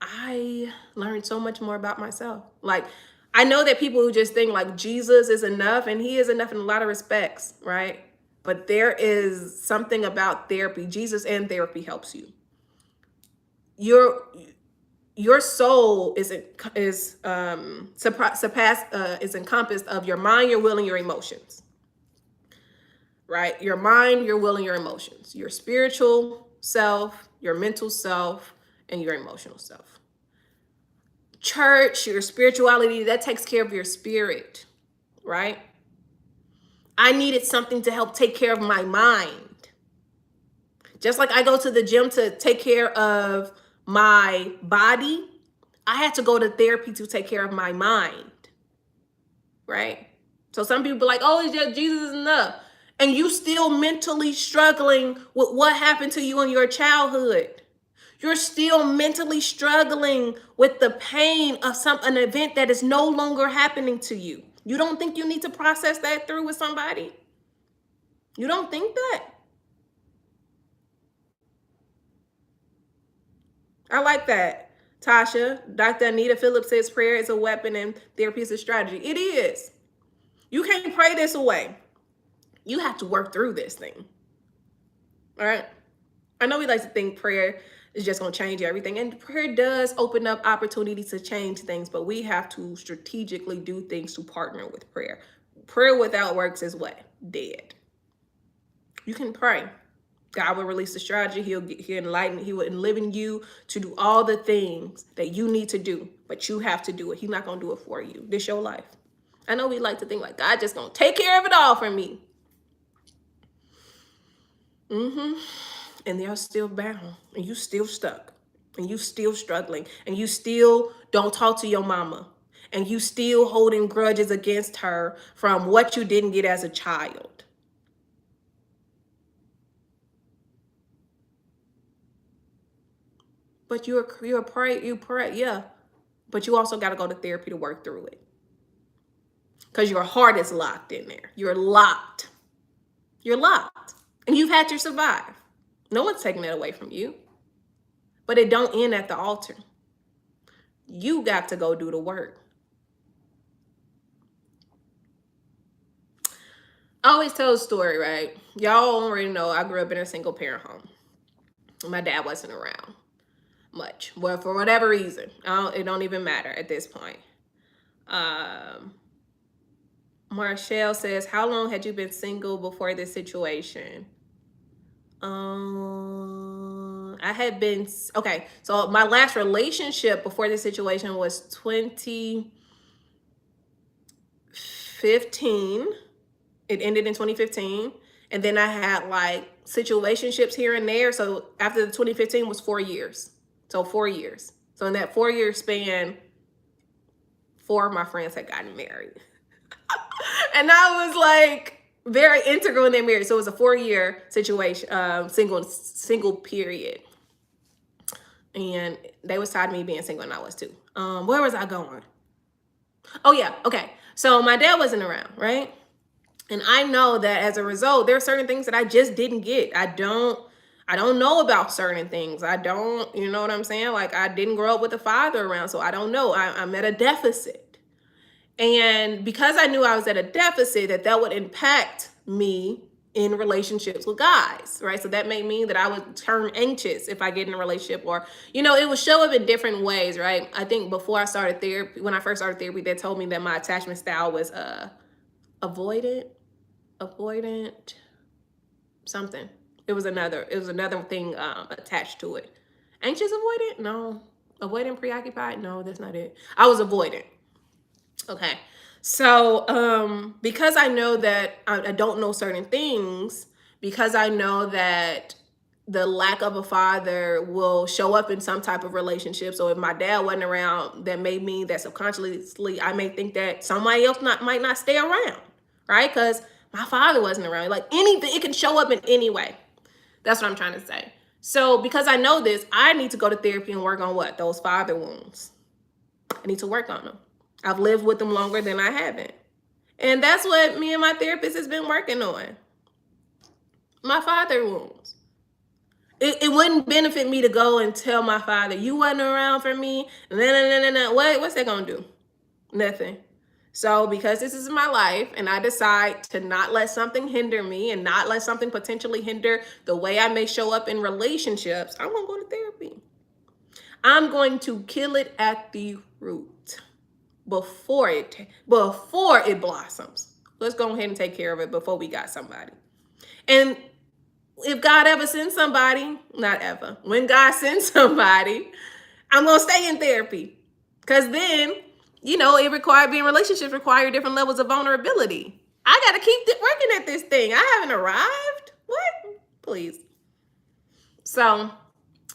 I learned so much more about myself. Like, I know that people who just think like Jesus is enough, and he is enough in a lot of respects, right? But there is something about therapy. Jesus and therapy helps you. Your soul is encompassed of your mind, your will, and your emotions. Right? Your mind, your will, and your emotions. Your spiritual self, your mental self, and your emotional self. Church, your spirituality, that takes care of your spirit, right? I needed something to help take care of my mind. Just like I go to the gym to take care of my body, I had to go to therapy to take care of my mind, right? So some people be like, oh, it's just Jesus is enough. And you still mentally struggling with what happened to you in your childhood. You're still mentally struggling with the pain of an event that is no longer happening to you. You don't think you need to process that through with somebody? You don't think that? I like that. Tasha, Dr. Anita Phillips says prayer is a weapon and therapy is a strategy. It is. You can't pray this away. You have to work through this thing. All right? I know we like to think prayer is just going to change everything. And prayer does open up opportunities to change things, but we have to strategically do things to partner with prayer. Prayer without works is what? Dead. You can pray. God will release the strategy. He'll enlighten. He will enliven you to do all the things that you need to do, but you have to do it. He's not going to do it for you. This is your life. I know we like to think like God just going to take care of it all for me. And they're still bound, and you still stuck, and you still struggling, and you still don't talk to your mama, and you still holding grudges against her from what you didn't get as a child. But you pray, yeah. But you also got to go to therapy to work through it. Because your heart is locked in there. You're locked. You're locked. And you've had to survive. No one's taking that away from you. But it don't end at the altar. You got to go do the work. I always tell a story, right? Y'all already know I grew up in a single parent home. My dad wasn't around much. Well, for whatever reason. It don't even matter at this point. Marshall says, how long had you been single before this situation? I had been, okay, so my last relationship before this situation was 2015. It ended in 2015. And then I had like situationships here and there. So after the 2015 was 4 years. So 4 years. So in that 4-year span, 4 of my friends had gotten married. And I was like very integral in their marriage. So it was a 4-year situation, single period. And they was tired of me being single, and I was too. Where was I going? Oh yeah, okay. So my dad wasn't around, right? And I know that as a result, there are certain things that I just didn't get. I don't know about certain things. I don't, you know what I'm saying? Like I didn't grow up with a father around, so I don't know. I'm at a deficit. And because I knew I was at a deficit, that would impact me in relationships with guys, right? So that may mean that I would turn anxious if I get in a relationship, or, it would show up in different ways, right? I think before I started therapy, when I first started therapy, they told me that my attachment style was avoidant, something. It was another thing attached to it. Anxious avoidant? No. Avoidant preoccupied? No, that's not it. I was avoidant. Okay. So, because I know that I don't know certain things, because I know that the lack of a father will show up in some type of relationship. So if my dad wasn't around, that may mean that subconsciously I may think that somebody else might not stay around, right? Because my father wasn't around. Like anything, it can show up in any way. That's what I'm trying to say. So because I know this, I need to go to therapy and work on what? Those father wounds. I need to work on them. I've lived with them longer than I haven't. And that's what me and my therapist has been working on. My father wounds. It wouldn't benefit me to go and tell my father, you wasn't around for me. No. What's that going to do? Nothing. So because this is my life and I decide to not let something hinder me and not let something potentially hinder the way I may show up in relationships, I'm going to go to therapy. I'm going to kill it at the root before it blossoms. Let's go ahead and take care of it before we got somebody. And if God ever sends somebody, not ever, when God sends somebody, I'm going to stay in therapy. Because then, being relationships require different levels of vulnerability. I got to keep working at this thing. I haven't arrived. What? Please. So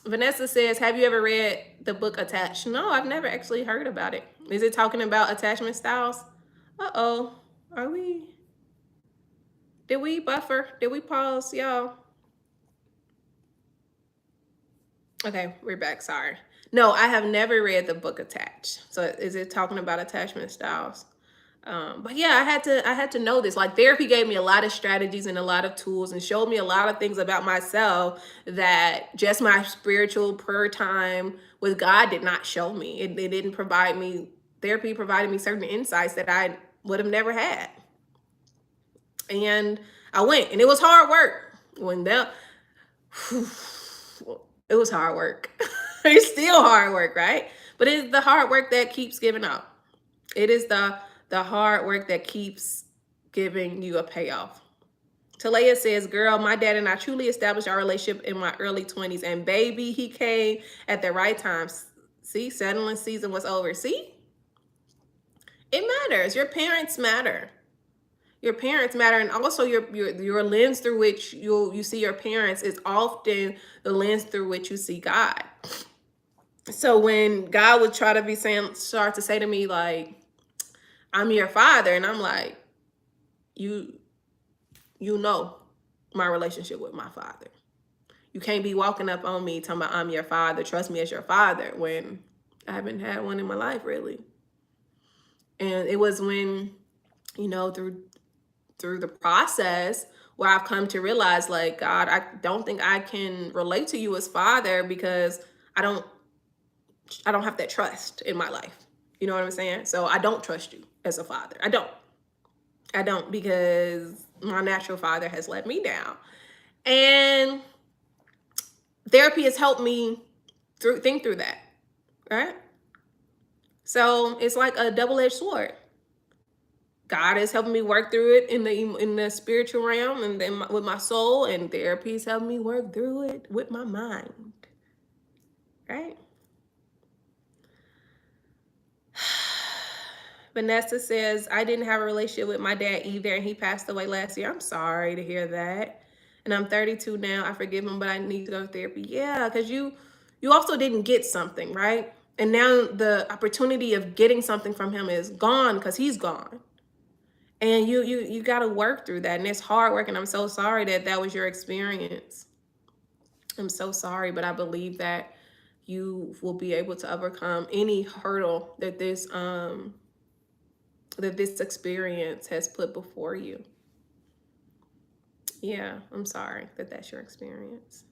Vanessa says, have you ever read the book Attached? No, I've never actually heard about it. Is it talking about attachment styles? Uh-oh. Did we buffer? Did we pause, y'all? Okay, we're back. Sorry. No, I have never read the book Attached. So is it talking about attachment styles? But yeah, I had to know this. Like therapy gave me a lot of strategies and a lot of tools and showed me a lot of things about myself that just my spiritual prayer time with God did not show me. It didn't provide me. Therapy provided me certain insights that I would have never had. And I went, and it was hard work. It was hard work. It's still hard work, right? But it's the hard work that keeps giving up. It is the hard work that keeps giving you a payoff. Talaya says, girl, my dad and I truly established our relationship in my early 20s. And baby, he came at the right time. See, settling season was over. See? It matters. Your parents matter. Your parents matter, and also your lens through which you see your parents is often the lens through which you see God. So when God would start to say to me like, I'm your father, and I'm like, you know my relationship with my father. You can't be walking up on me talking about I'm your father, trust me as your father, when I haven't had one in my life really. And it was when, through the process where I've come to realize like, God, I don't think I can relate to you as father because I don't have that trust in my life. You know what I'm saying? So I don't trust you as a father. I don't because my natural father has let me down. And therapy has helped me think through that, right? So it's like a double-edged sword. God is helping me work through it in the spiritual realm and then with my soul, and therapy is helping me work through it with my mind, right? Vanessa says, I didn't have a relationship with my dad either, and he passed away last year. I'm sorry to hear that. And I'm 32 now. I forgive him, but I need to go to therapy. Yeah, because you also didn't get something, right? And now the opportunity of getting something from him is gone because he's gone. And you got to work through that. And it's hard work. And I'm so sorry that was your experience. I'm so sorry, but I believe that you will be able to overcome any hurdle that this experience has put before you. Yeah, I'm sorry that that's your experience.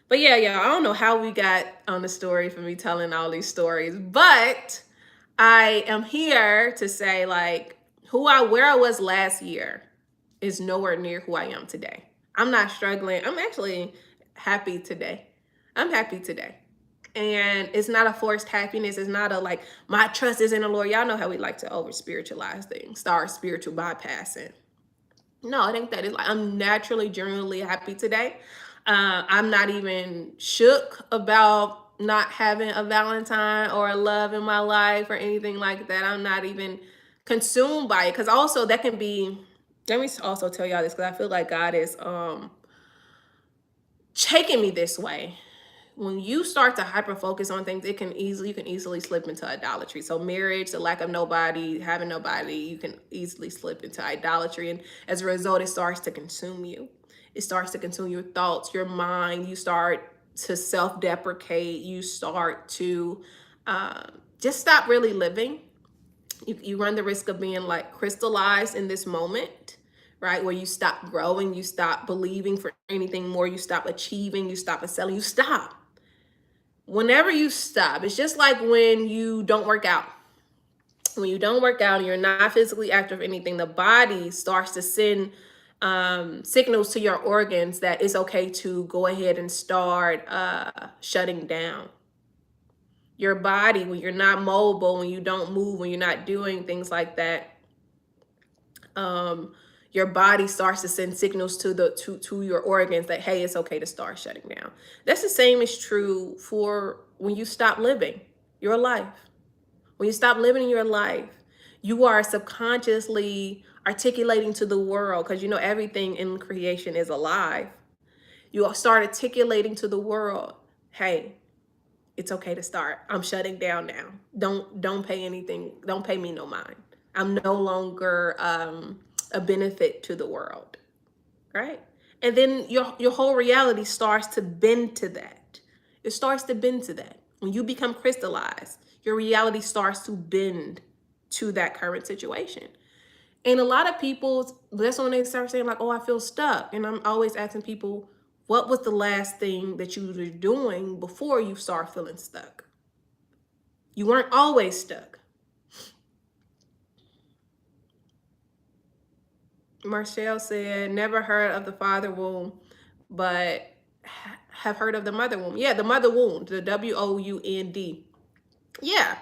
But yeah, I don't know how we got on the story for me telling all these stories, but I am here to say like where I was last year is nowhere near who I am today. I'm not struggling. I'm actually happy today. I'm happy today. And it's not a forced happiness. It's not a like, my trust is in the Lord. Y'all know how we like to over spiritualize things, start spiritual bypassing. No, I think that is like, I'm naturally, genuinely happy today. I'm not even shook about not having a Valentine or a love in my life or anything like that. I'm not even consumed by it. Because also that can be, let me also tell y'all this, because I feel like God is taking me this way. When you start to hyper focus on things, you can easily slip into idolatry. So marriage, the lack of nobody, having nobody, you can easily slip into idolatry. And as a result, it starts to consume you. It starts to consume your thoughts, your mind. You start to self-deprecate. You start to just stop really living. You run the risk of being like crystallized in this moment, right? Where you stop growing, you stop believing for anything more, you stop achieving, you stop excelling, you stop. Whenever you stop, it's just like when you don't work out. When you don't work out and you're not physically active or anything, the body starts to send signals to your organs that it's okay to go ahead and start shutting down. Your body, when you're not mobile, when you don't move, when you're not doing things like that, your body starts to send signals to your organs that, hey, it's okay to start shutting down. That's the same is true for when you stop living your life. When you stop living your life, you are subconsciously articulating to the world, because you know everything in creation is alive. You start articulating to the world, hey, it's okay to start. I'm shutting down now. Don't pay anything. Don't pay me no mind. I'm no longer a benefit to the world, right? And then your whole reality starts to bend to that. It starts to bend to that. When you become crystallized, your reality starts to bend to that current situation. And a lot of people, that's when they start saying like, oh, I feel stuck. And I'm always asking people, what was the last thing that you were doing before you start feeling stuck? You weren't always stuck. Marshall said, never heard of the father womb, but have heard of the mother womb. Yeah, the mother womb, the WOUND. Yeah,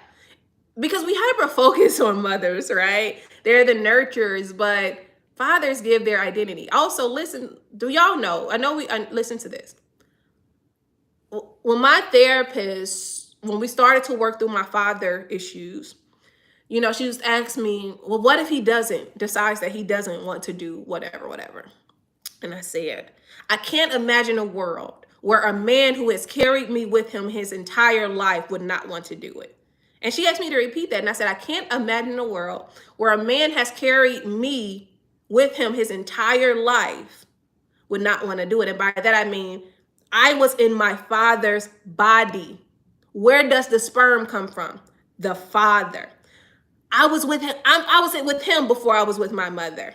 because we hyper focus on mothers, right? They're the nurturers, but fathers give their identity. Also, listen, do y'all know? I know listen to this. When my therapist, when we started to work through my father issues, you know, she just asked me, well, what if he decides that he doesn't want to do whatever. And I said, I can't imagine a world where a man who has carried me with him his entire life would not want to do it. And she asked me to repeat that. And I said, I can't imagine a world where a man has carried me with him his entire life would not want to do it. And by that, I mean, I was in my father's body. Where does the sperm come from? The father. I was with him. I was with him before I was with my mother.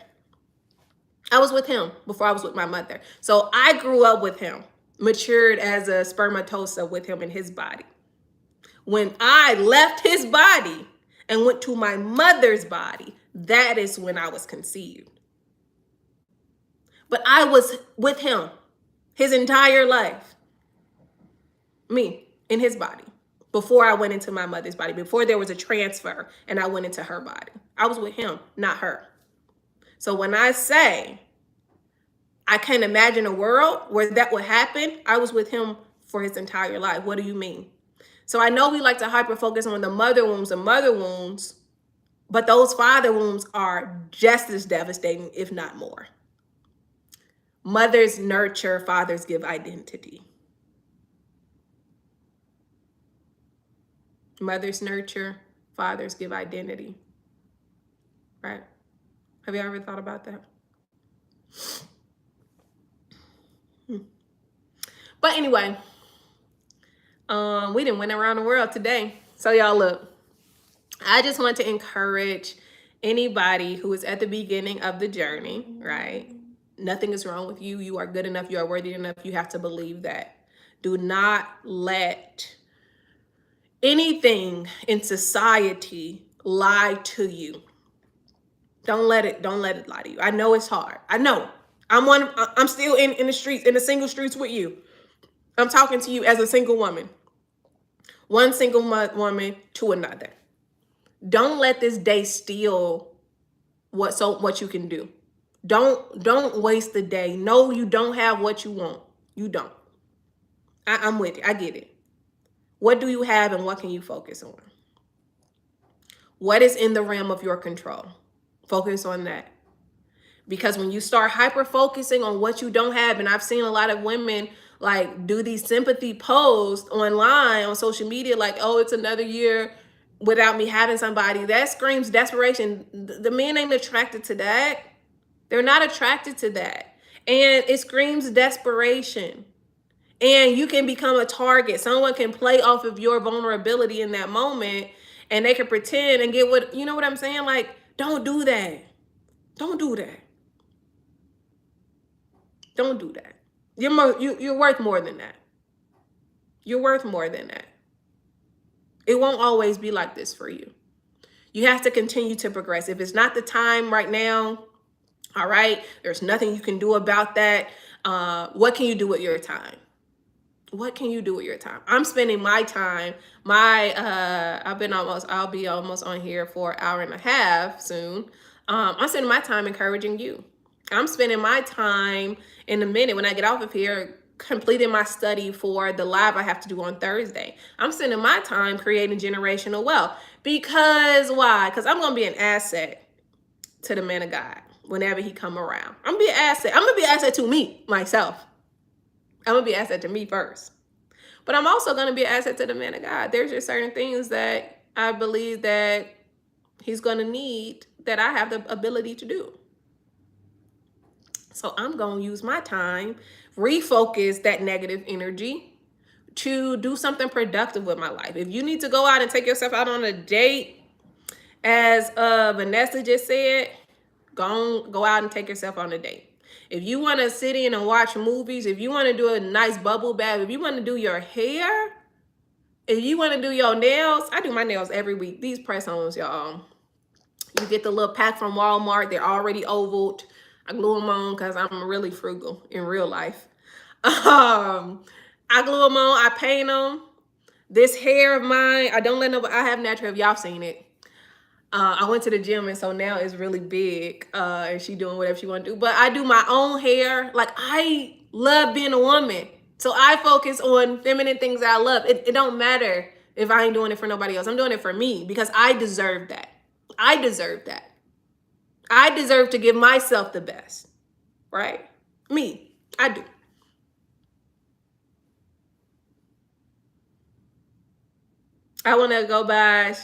I was with him before I was with my mother. So I grew up with him, matured as a spermatozoa with him in his body. When I left his body and went to my mother's body, that is when I was conceived. But I was with him his entire life. Me in his body. Before I went into my mother's body, before there was a transfer and I went into her body. I was with him, not her. So when I say I can't imagine a world where that would happen, I was with him for his entire life. What do you mean? So I know we like to hyper focus on the mother wounds, but those father wounds are just as devastating, if not more. Mothers nurture, fathers give identity. Mothers nurture, fathers give identity. Right? Have you ever thought about that? But anyway, we didn't went around the world today. So y'all look, I just want to encourage anybody who is at the beginning of the journey, right? Nothing is wrong with you. You are good enough. You are worthy enough. You have to believe that. Do not let anything in society lie to you. Don't let it lie to you. I know it's hard. I know. I'm still in the streets, in the single streets with you. I'm talking to you as a single woman. One single woman to another. Don't let this day steal what you can do. Don't waste the day. No, you don't have what you want. You don't. I'm with you. I get it. What do you have and what can you focus on? What is in the realm of your control? Focus on that. Because when you start hyper focusing on what you don't have, and I've seen a lot of women like do these sympathy posts online on social media, like, oh, it's another year without me having somebody. That screams desperation. The men ain't attracted to that. They're not attracted to that. And it screams desperation. And you can become a target. Someone can play off of your vulnerability in that moment, and they can pretend and get what, you know what I'm saying? Like, don't do that. Don't do that. Don't do that. You're worth more than that. You're worth more than that. It won't always be like this for you. You have to continue to progress. If it's not the time right now, all right, there's nothing you can do about that. What can you do with your time? What can you do with your time? I'm spending my time, I'll be almost on here for an hour and a half soon. I'm spending my time encouraging you. I'm spending my time in a minute when I get off of here, completing my study for the live I have to do on Thursday. I'm spending my time creating generational wealth. Because why? Because I'm going to be an asset to the man of God whenever he come around. I'm going to be an asset. I'm going to be an asset to me, myself. I'm going to be an asset to me first. But I'm also going to be an asset to the man of God. There's just certain things that I believe that he's going to need that I have the ability to do. So I'm going to use my time, refocus that negative energy to do something productive with my life. If you need to go out and take yourself out on a date, as Vanessa just said, go out and take yourself on a date. If you want to sit in and watch movies, if you want to do a nice bubble bath, if you want to do your hair, if you want to do your nails, I do my nails every week. These press-ons, y'all. You get the little pack from Walmart. They're already ovaled. I glue them on because I'm really frugal in real life. I glue them on. I paint them. This hair of mine, I don't let nobody, I have natural hair. Y'all seen it. I went to the gym, and so now it's really big, and she doing whatever she want to do. But I do my own hair. Like, I love being a woman. So I focus on feminine things that I love. It don't matter if I ain't doing it for nobody else. I'm doing it for me because I deserve that. I deserve that. I deserve to give myself the best, right? Me, I do. I want to go buy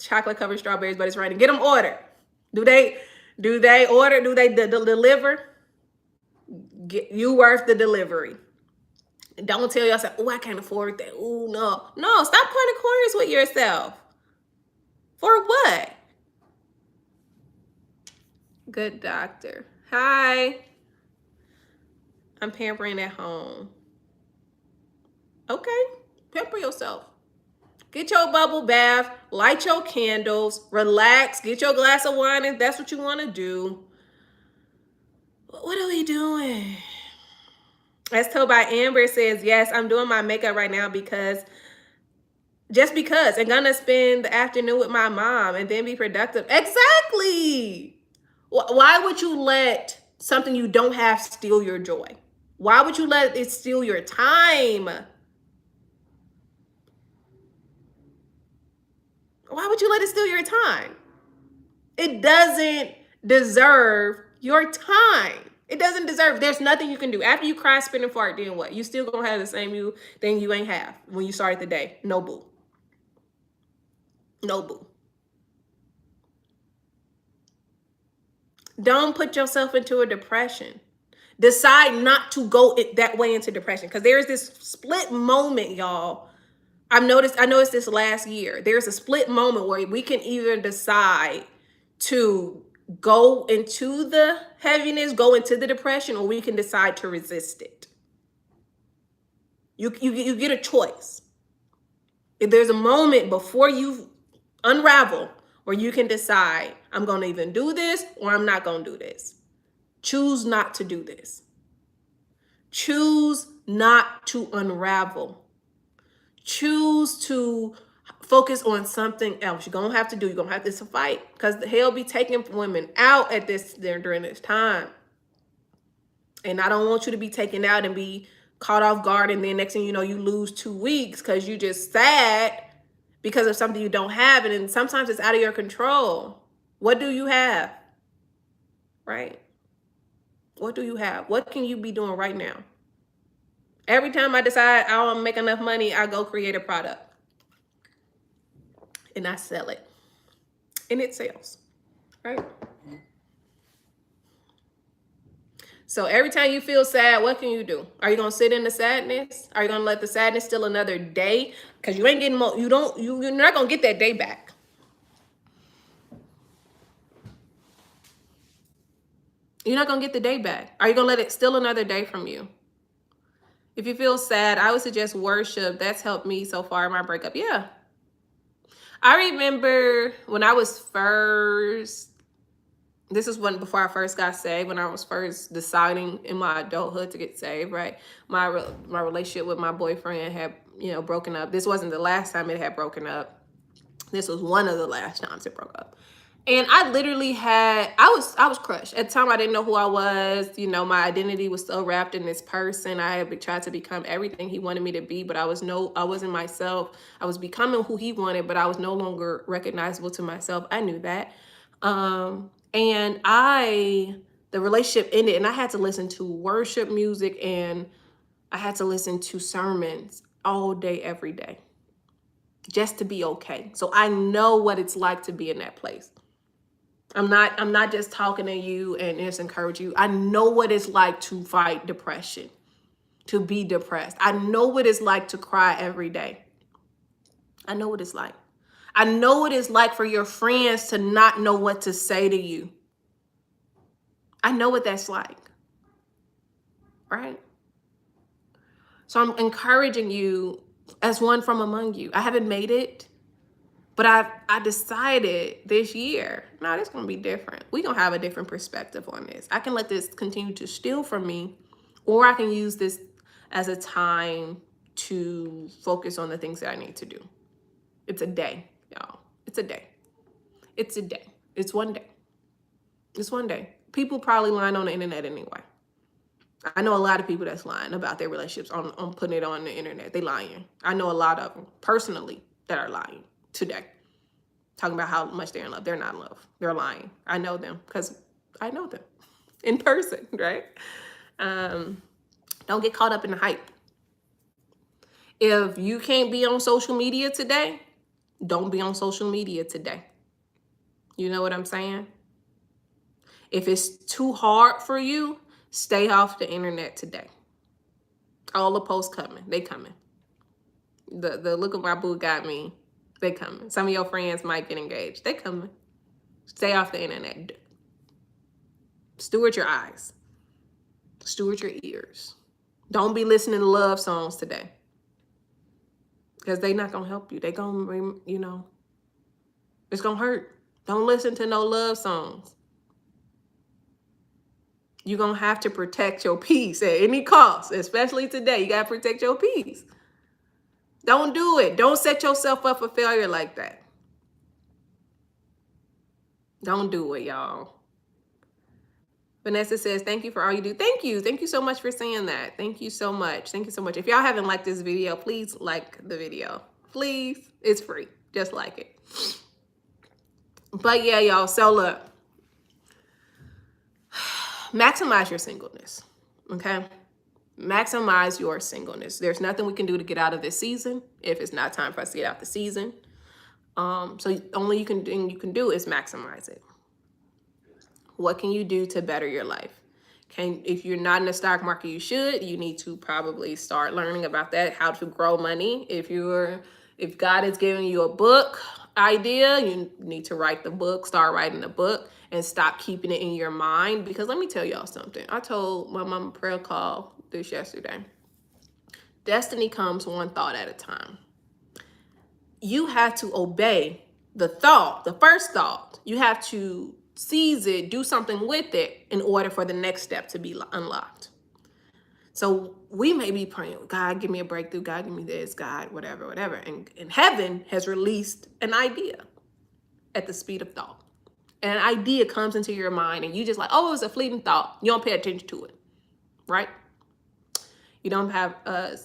chocolate covered strawberries, but it's raining. Get them ordered. Do they order? Do they deliver? You worth the delivery. Don't tell yourself, oh, I can't afford that. Oh, no, stop pointing corners with yourself. For what? Good doctor. Hi. I'm pampering at home. Okay, pamper yourself. Get your bubble bath, light your candles, relax, get your glass of wine if that's what you want to do. What are we doing? As told by Amber says, yes, I'm doing my makeup right now just because. I'm going to spend the afternoon with my mom and then be productive. Exactly. Why would you let something you don't have steal your joy? Why would you let it steal your time? Why would you let it steal your time? It doesn't deserve your time. It doesn't deserve. There's nothing you can do. After you cry, spit, and fart, then what? You still gonna have the same thing you ain't have when you started the day. No boo. No boo. Don't put yourself into a depression. Decide not to go that way into depression. Because there's this split moment, y'all. I noticed this last year. There's a split moment where we can either decide to go into the heaviness, go into the depression, or we can decide to resist it. You get a choice. If there's a moment before you unravel Or you can decide, I'm going to even do this or I'm not going to do this. Choose not to do this. Choose not to unravel. Choose to focus on something else. You're going to have to do. You're going to have to fight, because hell be taking women out at this during this time. And I don't want you to be taken out and be caught off guard, and then next thing you know, you lose 2 weeks because you just sad because of something you don't have. And sometimes it's out of your control. What do you have? Right? What do you have? What can you be doing right now? Every time I decide I don't make enough money, I go create a product and I sell it. And it sells, right? So every time you feel sad, what can you do? Are you gonna sit in the sadness? Are you gonna let the sadness steal another day? Because you ain't getting more. You're not gonna get that day back. You're not gonna get the day back. Are you gonna let it steal another day from you? If you feel sad, I would suggest worship. That's helped me so far in my breakup. Yeah. I remember when I was first, this is when before I first got saved, when I was first deciding in my adulthood to get saved, right? My relationship with my boyfriend had, broken up. This wasn't the last time it had broken up. This was one of the last times it broke up. And I literally I was crushed. At the time, I didn't know who I was. My identity was so wrapped in this person. I had tried to become everything he wanted me to be, but I wasn't myself. I was becoming who he wanted, but I was no longer recognizable to myself. I knew that. And the relationship ended, and I had to listen to worship music, and I had to listen to sermons all day, every day, just to be okay. So I know what it's like to be in that place. I'm not just talking to you and just encourage you. I know what it's like to fight depression, to be depressed. I know what it's like to cry every day. I know what it's like. I know what it's like for your friends to not know what to say to you. I know what that's like, right? So I'm encouraging you as one from among you. I haven't made it, but I decided this year, no, this is going to be different. We're going to have a different perspective on this. I can let this continue to steal from me, or I can use this as a time to focus on the things that I need to do. It's a day, y'all. It's a day. It's a day. It's one day. It's one day. People probably lying on the internet anyway. I know a lot of people that's lying about their relationships on putting it on the internet. They lying. I know a lot of them personally that are lying today, talking about how much they're in love. They're not in love. They're lying. I know them because I know them in person, right? Don't get caught up in the hype. If you can't be on social media today, don't be on social media today. You know what I'm saying? If it's too hard for you, stay off the internet today. All the posts coming. They coming. The look at my boo got me. They coming. Some of your friends might get engaged. They coming. Stay off the internet. Steward your eyes. Steward your ears. Don't be listening to love songs today, because they not gonna help you. They gonna, it's gonna hurt. Don't listen to no love songs. You're gonna have to protect your peace at any cost, especially today. You gotta protect your peace. Don't do it. Don't set yourself up for failure like that. Don't do it, y'all. Vanessa says, thank you for all you do. Thank you. Thank you so much for saying that. Thank you so much. Thank you so much. If y'all haven't liked this video, please like the video. Please. It's free. Just like it. But yeah, y'all. So look. Maximize your singleness. Okay? Maximize your singleness. There's nothing we can do to get out of this season if it's not time for us to get out the season. So only you can do is maximize it. What can you do to better your life? If you're not in the stock market, you should. You need to probably start learning about that, how to grow money. If God is giving you a book idea, you need to write the book, start writing the book, and stop keeping it in your mind. Because let me tell y'all something. I told my mama prayer call this yesterday. Destiny comes one thought at a time. You have to obey the thought, the first thought, you have to seize it, do something with it in order for the next step to be unlocked. So we may be praying, God, give me a breakthrough. God, give me this. God, whatever, whatever. And heaven has released an idea at the speed of thought. And an idea comes into your mind and you just like, oh, it was a fleeting thought. You don't pay attention to it, right? You don't have,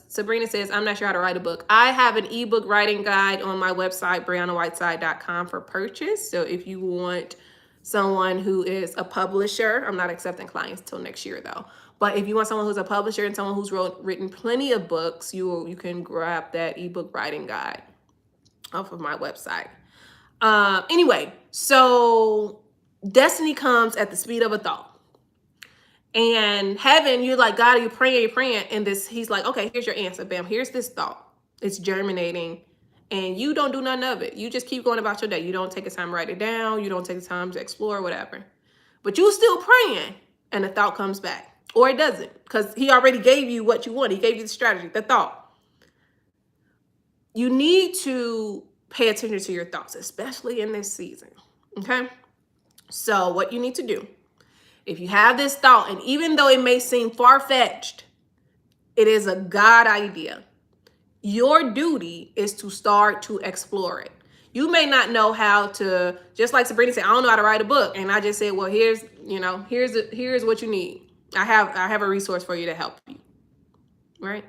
Sabrina says, I'm not sure how to write a book. I have an ebook writing guide on my website, BriannaWhiteside.com, for purchase. So if you want someone who is a publisher, I'm not accepting clients till next year though. But if you want someone who's a publisher and someone who's written plenty of books, you can grab that ebook writing guide off of my website. Anyway, so destiny comes at the speed of a thought. And heaven, you're like, God, you're praying. And he's like, okay, here's your answer. Bam, here's this thought. It's germinating. And you don't do none of it. You just keep going about your day. You don't take the time to write it down. You don't take the time to explore, whatever. But you still praying. And the thought comes back. Or it doesn't. Because he already gave you what you want. He gave you the strategy, the thought. You need to pay attention to your thoughts, especially in this season. Okay? So what you need to do, if you have this thought, and even though it may seem far-fetched, it is a God idea. Your duty is to start to explore it. You may not know how to, just like Sabrina said, I don't know how to write a book. And I just said, well, here's what you need. I have a resource for you to help you. Right?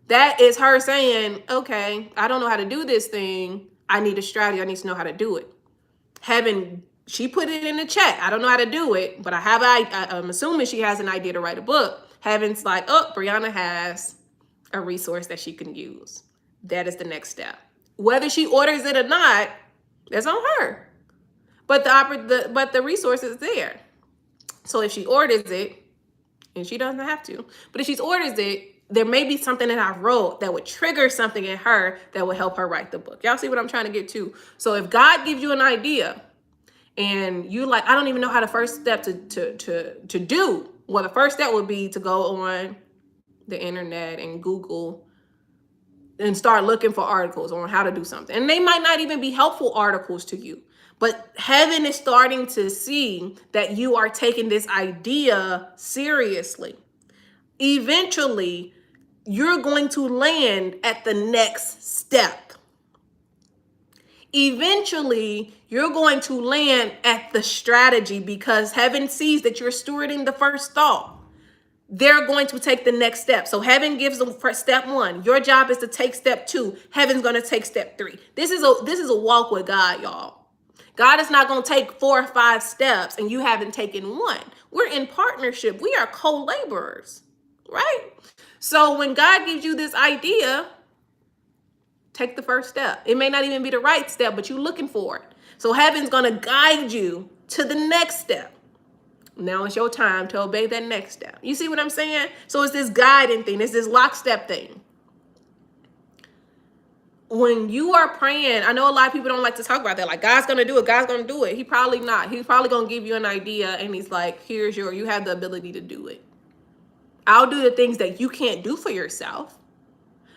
That is her saying, okay, I don't know how to do this thing. I need a strategy. I need to know how to do it. She put it in the chat. I don't know how to do it, but I'm assuming she has an idea to write a book. Heaven's like, oh, Brianna has a resource that she can use. That is the next step. Whether she orders it or not, that's on her. But the resource is there. So if she orders it, and she doesn't have to, but if she orders it, there may be something that I wrote that would trigger something in her that would help her write the book. Y'all see what I'm trying to get to? So if God gives you an idea and you like, I don't even know how the first step to do. Well, the first step would be to go on the internet and Google and start looking for articles on how to do something. And they might not even be helpful articles to you. But heaven is starting to see that you are taking this idea seriously. Eventually, you're going to land at the next step. Eventually, you're going to land at the strategy because heaven sees that you're stewarding the first thought. They're going to take the next step. So heaven gives them step 1. Your job is to take step 2. Heaven's going to take step 3. This is a walk with God, y'all. God is not going to take 4 or 5 steps and you haven't taken one. We're in partnership. We are co-laborers, right? So when God gives you this idea, take the first step. It may not even be the right step, but you're looking for it. So heaven's going to guide you to the next step. Now it's your time to obey that next step. You see what I'm saying? So it's this guiding thing. It's this lockstep thing. When you are praying, I know a lot of people don't like to talk about that. Like, God's going to do it. God's going to do it. He probably not. He's probably going to give you an idea. And he's like, you have the ability to do it. I'll do the things that you can't do for yourself.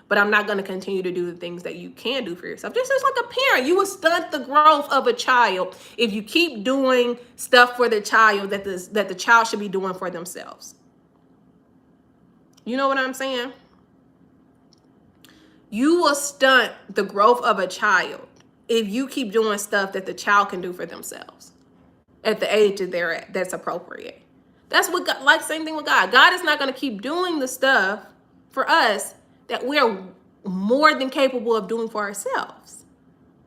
But I'm not going to continue to do the things that you can do for yourself. Just like a parent, you will stunt the growth of a child if you keep doing stuff for the child that the child should be doing for themselves. You know what I'm saying? You will stunt the growth of a child if you keep doing stuff that the child can do for themselves at the age that they're at. That's appropriate. That's what God, like same thing with God. God is not going to keep doing the stuff for us that we're more than capable of doing for ourselves.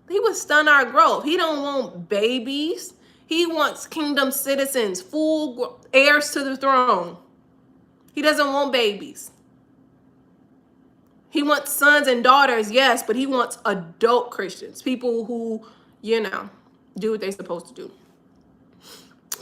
He will stun our growth. He don't want babies. He wants kingdom citizens, full heirs to the throne. He doesn't want babies. He wants sons and daughters, yes, but he wants adult Christians, people who, do what they're supposed to do.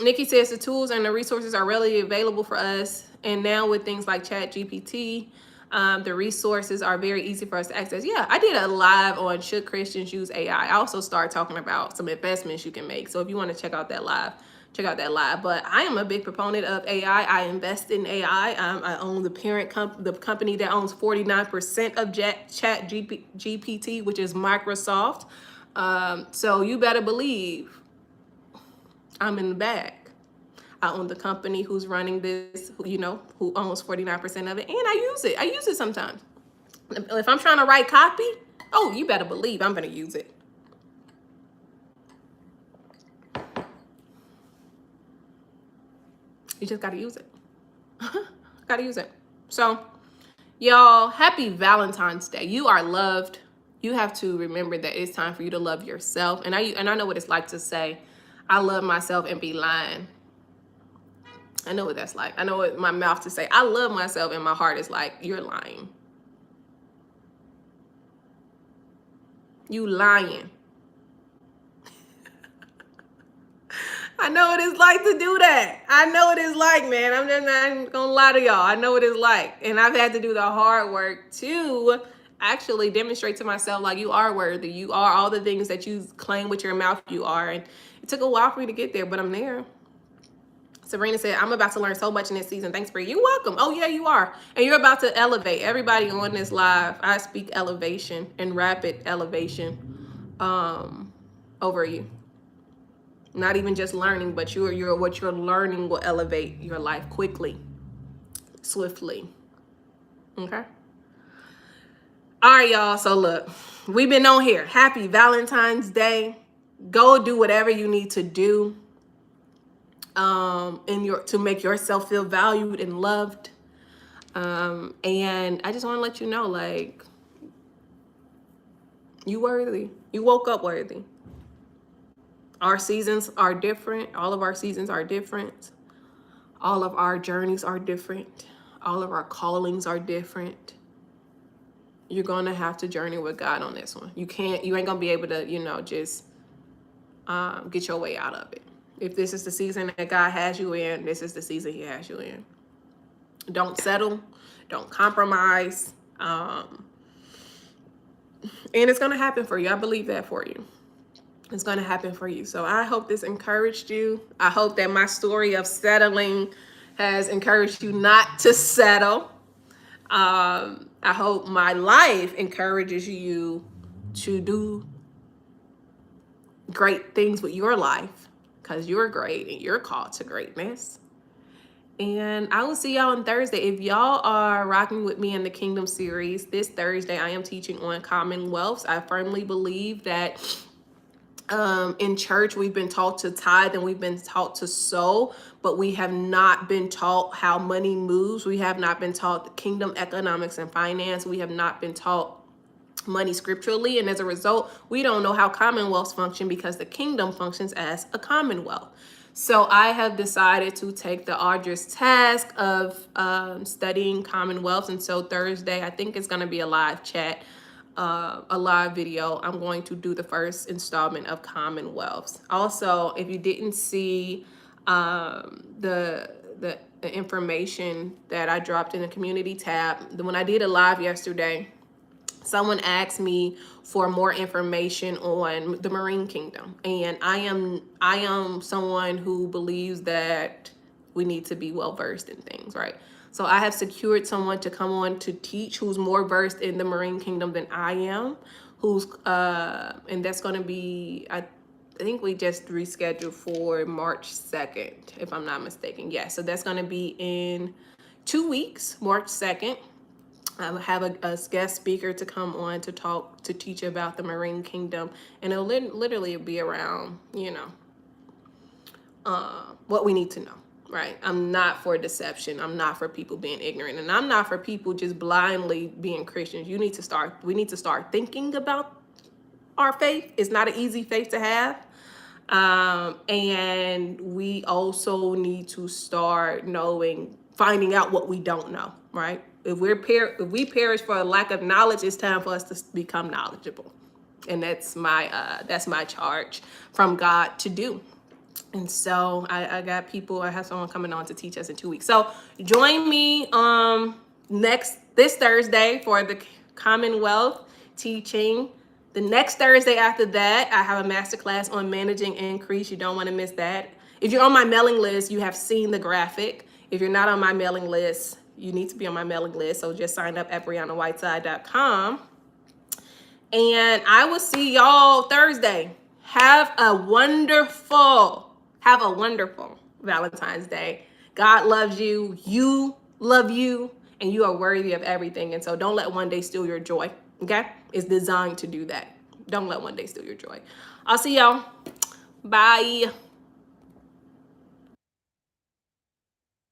Nikki says the tools and the resources are readily available for us. And now with things like ChatGPT, the resources are very easy for us to access. Yeah, I did a live on should Christians use AI. I also started talking about some investments you can make. So if you want to check out that live, check out that live. But I am a big proponent of AI. I invest in AI. I own the the company that owns 49% of ChatGPT, which is Microsoft. So you better believe I'm in the bag. I own the company who's running this, who owns 49% of it, and I use it. I use it sometimes. If I'm trying to write copy, oh, you better believe I'm going to use it. You just got to use it. Got to use it. So, y'all, happy Valentine's Day. You are loved. You have to remember that it's time for you to love yourself. And I know what it's like to say, I love myself and be lying. I know what that's like. I know what my mouth to say, I love myself, and my heart is like, you're lying. You lying. I know what it's like to do that. I know what it's like, man. I'm just not gonna lie to y'all. I know what it's like. And I've had to do the hard work to actually demonstrate to myself, like, you are worthy. You are all the things that you claim with your mouth you are. And it took a while for me to get there, but I'm there. Sabrina said, I'm about to learn so much in this season. Thanks, Bree. You're welcome. Oh, yeah, you are. And you're about to elevate. Everybody on this live, I speak elevation and rapid elevation over you. Not even just learning, but what you're learning will elevate your life quickly, swiftly. Okay? All right, y'all. So look, we've been on here. Happy Valentine's Day. Go do whatever you need to do to make yourself feel valued and loved. And I just want to let you know, like, you worthy. You woke up worthy. Our seasons are different. All of our seasons are different. All of our journeys are different. All of our callings are different. You're going to have to journey with God on this one. You ain't going to be able to, just get your way out of it. If this is the season that God has you in, this is the season he has you in. Don't settle. Don't compromise. And it's going to happen for you. I believe that for you. It's going to happen for you. So I hope this encouraged you. I hope that my story of settling has encouraged you not to settle. I hope my life encourages you to do great things with your life, because you're great and you're called to greatness. And I will see y'all on Thursday. If y'all are rocking with me in the Kingdom series, this Thursday I am teaching on commonwealths. I firmly believe that in church we've been taught to tithe and we've been taught to sow, but we have not been taught how money moves. We have not been taught the kingdom economics and finance. We have not been taught money scripturally, and as a result, we don't know how commonwealths function, because the kingdom functions as a commonwealth. So I have decided to take the arduous task of studying commonwealths, and so Thursday I think it's going to be a live chat. A live video. I'm going to do the first installment of commonwealths. Also, if you didn't see the information that I dropped in the community tab, when I did a live yesterday, someone asked me for more information on the Marine Kingdom, and I am someone who believes that we need to be well versed in things, right? So I have secured someone to come on to teach who's more versed in the Marine Kingdom than I am, and that's going to be, I think we just rescheduled for March 2nd, if I'm not mistaken. Yeah, so that's going to be in 2 weeks, March 2nd. I will have a guest speaker to come on to teach about the Marine Kingdom, and it'll literally be around, what we need to know. Right. I'm not for deception. I'm not for people being ignorant, and I'm not for people just blindly being Christians. We need to start thinking about our faith. It's not an easy faith to have. And we also need to start finding out what we don't know, right? If we perish for a lack of knowledge, it's time for us to become knowledgeable. And that's my charge from God to do. And so I have someone coming on to teach us in 2 weeks. So join me this Thursday for the Commonwealth teaching. The next Thursday after that, I have a masterclass on managing increase. You don't want to miss that. If you're on my mailing list, you have seen the graphic. If you're not on my mailing list, you need to be on my mailing list. So just sign up at BriannaWhiteside.com. And I will see y'all Thursday. Have a wonderful Valentine's Day. God loves you. You love you. And you are worthy of everything. And so don't let one day steal your joy. Okay? It's designed to do that. Don't let one day steal your joy. I'll see y'all. Bye.